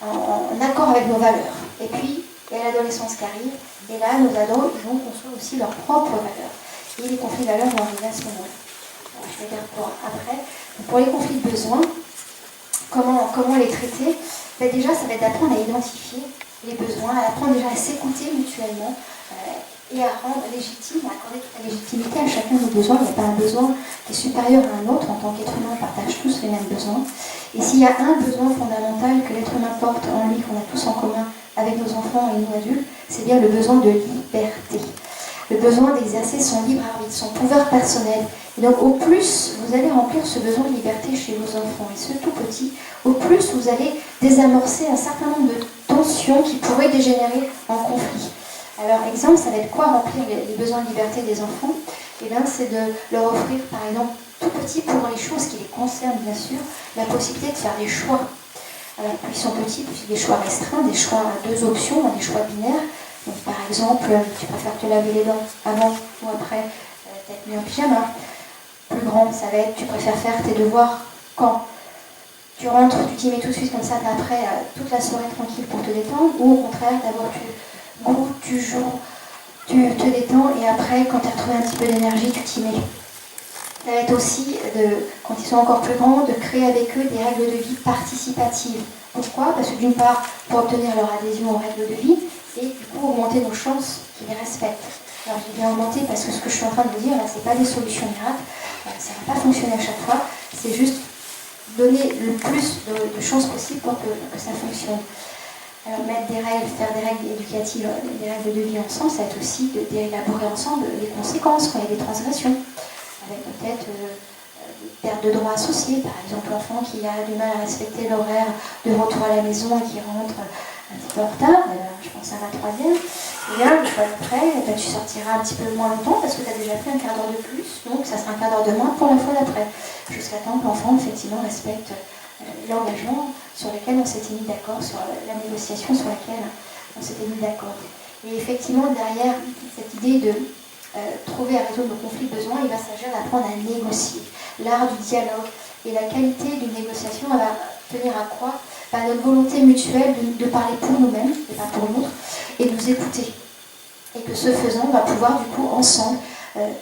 en accord avec nos valeurs. Et puis, il y a l'adolescence qui arrive, et là, nos ados, ils vont construire aussi leurs propres valeurs. Et les conflits de valeurs vont arriver à ce moment-là. Alors, je vais dire pour après. Donc, pour les conflits de besoins, comment les traiter? Ben déjà, ça va être d'apprendre à identifier les besoins, à apprendre déjà à s'écouter mutuellement et à rendre légitime, à accorder toute la légitimité à chacun de nos besoins. Il n'y a pas un besoin qui est supérieur à un autre. En tant qu'être humain, on partage tous les mêmes besoins. Et s'il y a un besoin fondamental que l'être humain porte en lui, qu'on a tous en commun avec nos enfants et nous adultes, c'est bien le besoin de liberté. Le besoin d'exercer son libre arbitre, son pouvoir personnel. Et donc au plus vous allez remplir ce besoin de liberté chez vos enfants, et ce tout petit, au plus vous allez désamorcer un certain nombre de tensions qui pourraient dégénérer en conflit. Alors exemple, ça va être quoi remplir les besoins de liberté des enfants? Eh bien c'est de leur offrir par exemple tout petits pour les choses qui les concernent, bien sûr, la possibilité de faire des choix. Alors, plus ils sont petits, plus des choix restreints, des choix à deux options, des choix binaires. Donc, par exemple, tu préfères te laver les dents avant ou après t'être mis en pyjama. Plus grand, ça va être tu préfères faire tes devoirs quand tu rentres, tu t'y mets tout de suite comme ça, t'es après toute la soirée tranquille pour te détendre, ou au contraire, d'abord tu goûtes, tu joues, tu te détends, et après, quand tu as retrouvé un petit peu d'énergie, tu t'y mets. Ça va être aussi, quand ils sont encore plus grands, de créer avec eux des règles de vie participatives. Pourquoi ? Parce que d'une part, pour obtenir leur adhésion aux règles de vie, et du coup augmenter nos chances qu'ils les respectent. Alors j'ai bien augmenté parce que ce que je suis en train de vous dire là, c'est pas des solutions miracles, ça ne va pas fonctionner à chaque fois, c'est juste donner le plus de chances possible pour que ça fonctionne. Alors mettre des règles, faire des règles éducatives, des règles de vie ensemble, ça va être aussi d'élaborer ensemble les conséquences quand il y a des transgressions, avec peut-être des pertes de droits associés, par exemple l'enfant qui a du mal à respecter l'horaire de retour à la maison et qui rentre un petit peu en retard, je pense à ma troisième, et bien une fois après, tu sortiras un petit peu moins longtemps parce que tu as déjà fait un quart d'heure de plus, donc ça sera un quart d'heure de moins pour la fois d'après, jusqu'à temps que l'enfant effectivement respecte l'engagement sur lequel on s'était mis d'accord, sur la négociation sur laquelle on s'était mis d'accord. Et effectivement, derrière cette idée de trouver à résoudre nos conflits de besoins, il va s'agir d'apprendre à négocier. L'art du dialogue et la qualité d'une négociation, elle va tenir à quoi ? À notre volonté mutuelle de parler pour nous-mêmes et pas pour l'autre, et de nous écouter. Et que ce faisant, on va pouvoir du coup ensemble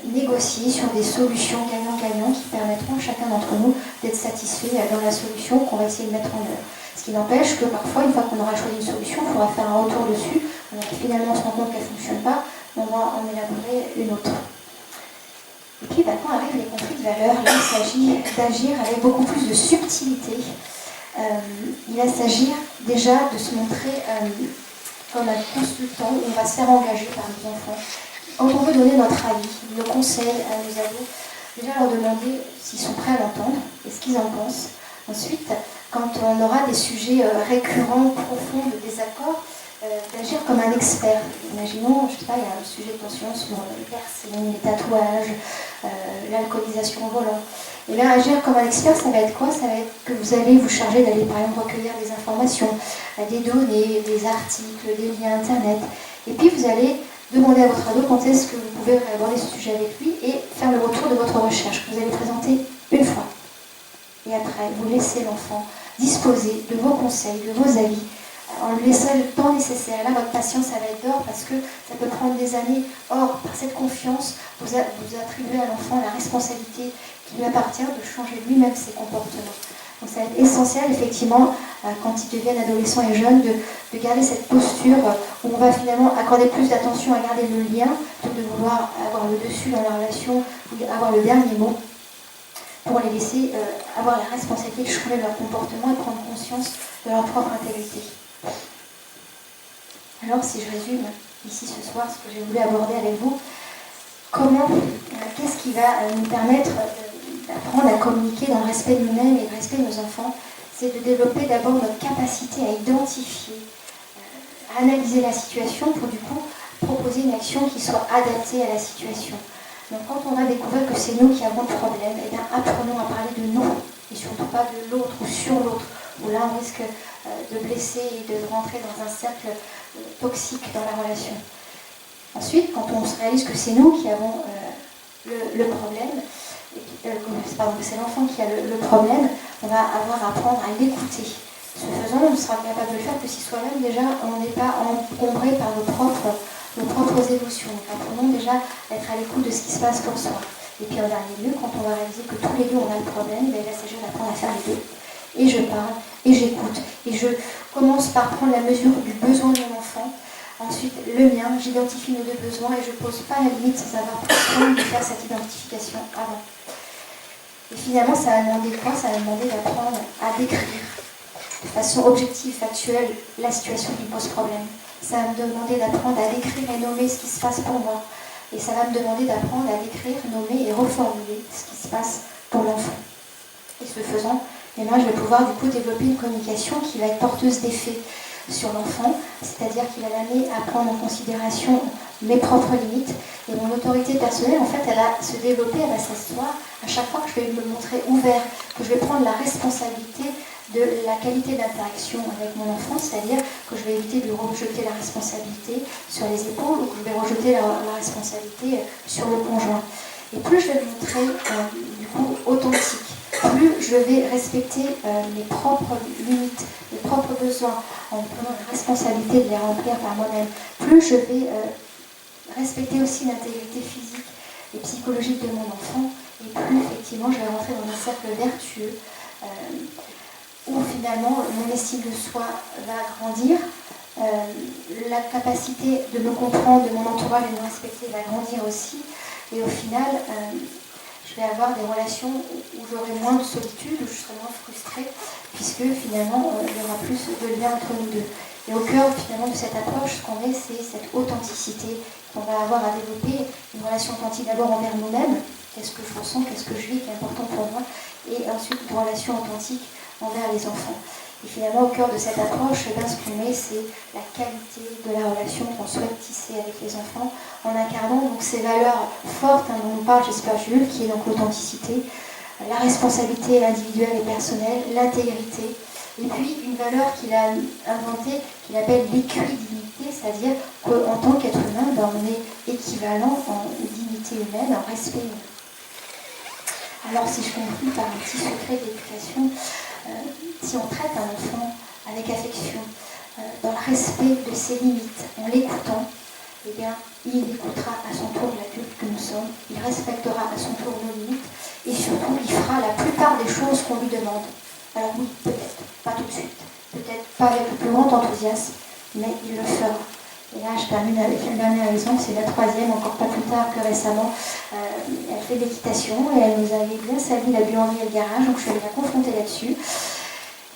négocier sur des solutions gagnant-gagnant qui permettront à chacun d'entre nous d'être satisfait dans la solution qu'on va essayer de mettre en œuvre. Ce qui n'empêche que parfois, une fois qu'on aura choisi une solution, il faudra faire un retour dessus, et finalement on se rend compte qu'elle ne fonctionne pas, on va en élaborer une autre. Et puis quand arrivent les conflits de valeurs, là il s'agit d'agir avec beaucoup plus de subtilité. Il va s'agir déjà de se montrer comme un consultant où on va se faire engager par nos enfants. Quand on veut donner notre avis, nos conseils à nos ados, déjà leur demander s'ils sont prêts à l'entendre et ce qu'ils en pensent. Ensuite, quand on aura des sujets récurrents, profonds de désaccord, d'agir comme un expert. Imaginons, je ne sais pas, il y a un sujet de tension sur les piercings, les tatouages, l'alcoolisation au volant. Et bien agir comme un expert, ça va être quoi ? Ça va être que vous allez vous charger d'aller par exemple recueillir des informations, des données, des articles, des liens internet. Et puis vous allez demander à votre ado quand est-ce que vous pouvez aborder ce sujet avec lui et faire le retour de votre recherche que vous allez présenter une fois. Et après, vous laissez l'enfant disposer de vos conseils, de vos avis, en lui laissant le temps nécessaire. Là, votre patience, ça va être d'or parce que ça peut prendre des années. Or, par cette confiance, vous attribuez à l'enfant la responsabilité qui lui appartient de changer lui-même ses comportements. Donc ça va être essentiel, effectivement, quand ils deviennent adolescents et jeunes, de garder cette posture où on va finalement accorder plus d'attention à garder le lien, plutôt que de vouloir avoir le dessus dans la relation, ou avoir le dernier mot, pour les laisser avoir la responsabilité de changer leur comportement et prendre conscience de leur propre intégrité. Alors, si je résume ici ce soir ce que j'ai voulu aborder avec vous, qu'est-ce qui va nous permettre d'apprendre à communiquer dans le respect de nous-mêmes et le respect de nos enfants, c'est de développer d'abord notre capacité à identifier, à analyser la situation pour du coup proposer une action qui soit adaptée à la situation. Donc quand on va découvrir que c'est nous qui avons le problème, eh bien apprenons à parler de nous et surtout pas de l'autre ou sur l'autre, où là on risque de blesser et de rentrer dans un cercle toxique dans la relation. Ensuite, quand on se réalise que c'est nous qui avons le problème, c'est l'enfant qui a le problème, on va avoir à apprendre à l'écouter. Ce faisant, on ne sera capable de le faire que si soi-même déjà on n'est pas encombré par nos propres émotions. Donc, apprenons déjà à être à l'écoute de ce qui se passe pour soi. Et puis en dernier lieu, quand on va réaliser que tous les deux on a le problème, il va s'agir d'apprendre à faire les deux. Et je parle, et j'écoute, et je commence par prendre la mesure du besoin de mon enfant. Ensuite, le mien, j'identifie mes deux besoins et je ne pose pas la limite sans avoir pris soin de faire cette identification avant. Et finalement, ça va demander quoi ? Ça va demander d'apprendre à décrire de façon objective, factuelle, la situation qui pose problème. Ça va me demander d'apprendre à décrire et nommer ce qui se passe pour moi. Et ça va me demander d'apprendre à décrire, nommer et reformuler ce qui se passe pour l'enfant. Et ce faisant, je vais pouvoir du coup développer une communication qui va être porteuse d'effet sur l'enfant, c'est-à-dire qu'il va l'amener à prendre en considération mes propres limites. Et mon autorité personnelle, en fait, elle va se développer, elle va s'asseoir à chaque fois que je vais me montrer ouvert, que je vais prendre la responsabilité de la qualité d'interaction avec mon enfant, c'est-à-dire que je vais éviter de rejeter la responsabilité sur les épaules ou que je vais rejeter la responsabilité sur le conjoint. Et plus je vais me montrer du coup authentique, plus je vais respecter mes propres limites, mes propres besoins, en prenant la responsabilité de les remplir par moi-même, plus je vais respecter aussi l'intégrité physique et psychologique de mon enfant, et plus effectivement je vais rentrer dans un cercle vertueux où finalement mon estime de soi va grandir, la capacité de me comprendre, de mon entourage et de me respecter va grandir aussi, et au final je vais avoir des relations où j'aurai moins de solitude, où je serai moins frustrée, puisque finalement il y aura plus de lien entre nous deux. Et au cœur finalement de cette approche, ce qu'on est, c'est cette authenticité qu'on va avoir à développer, une relation authentique d'abord envers nous-mêmes, qu'est-ce que je ressens, qu'est-ce que je vis, qui est important pour moi, et ensuite une relation authentique envers les enfants. Et finalement, au cœur de cette approche, ce qu'on met, c'est la qualité de la relation qu'on souhaite tisser avec les enfants, en incarnant donc ces valeurs fortes dont nous parle, j'espère, Jules, qui est donc l'authenticité, la responsabilité individuelle et personnelle, l'intégrité, et puis une valeur qu'il a inventée, qu'il appelle l'équidignité, c'est-à-dire qu'en tant qu'être humain, on est équivalent en dignité humaine, en respect humain. Alors si je conclue par un petit secret d'éducation, si on traite un enfant avec affection, dans le respect de ses limites, en l'écoutant, eh bien, il écoutera à son tour l'adulte que nous sommes, il respectera à son tour nos limites, et surtout, il fera la plupart des choses qu'on lui demande. Alors oui, peut-être, pas tout de suite, peut-être pas avec le plus grand enthousiasme, mais il le fera. Et là, je termine avec une dernière exemple, c'est la troisième, encore pas plus tard que récemment. Elle fait de l'équitation et elle nous avait bien servi la buanderie et le garage, donc je suis allée la confronter là-dessus.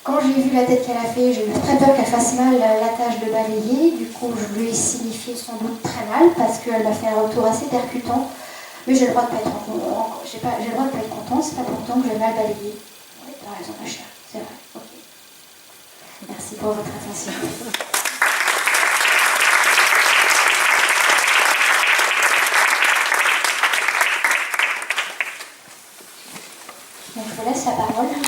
Quand j'ai vu la tête qu'elle a fait, j'ai eu très peur qu'elle fasse mal la tâche de balayer. Du coup, je lui ai signifié sans doute très mal parce qu'elle m'a fait un retour assez percutant. Mais j'ai le droit de ne pas être contente, c'est pas pour autant que j'ai mal balayé. Oui, t'as raison, ma chère, c'est vrai. Ok. Merci pour votre attention. Donc je vous laisse la parole.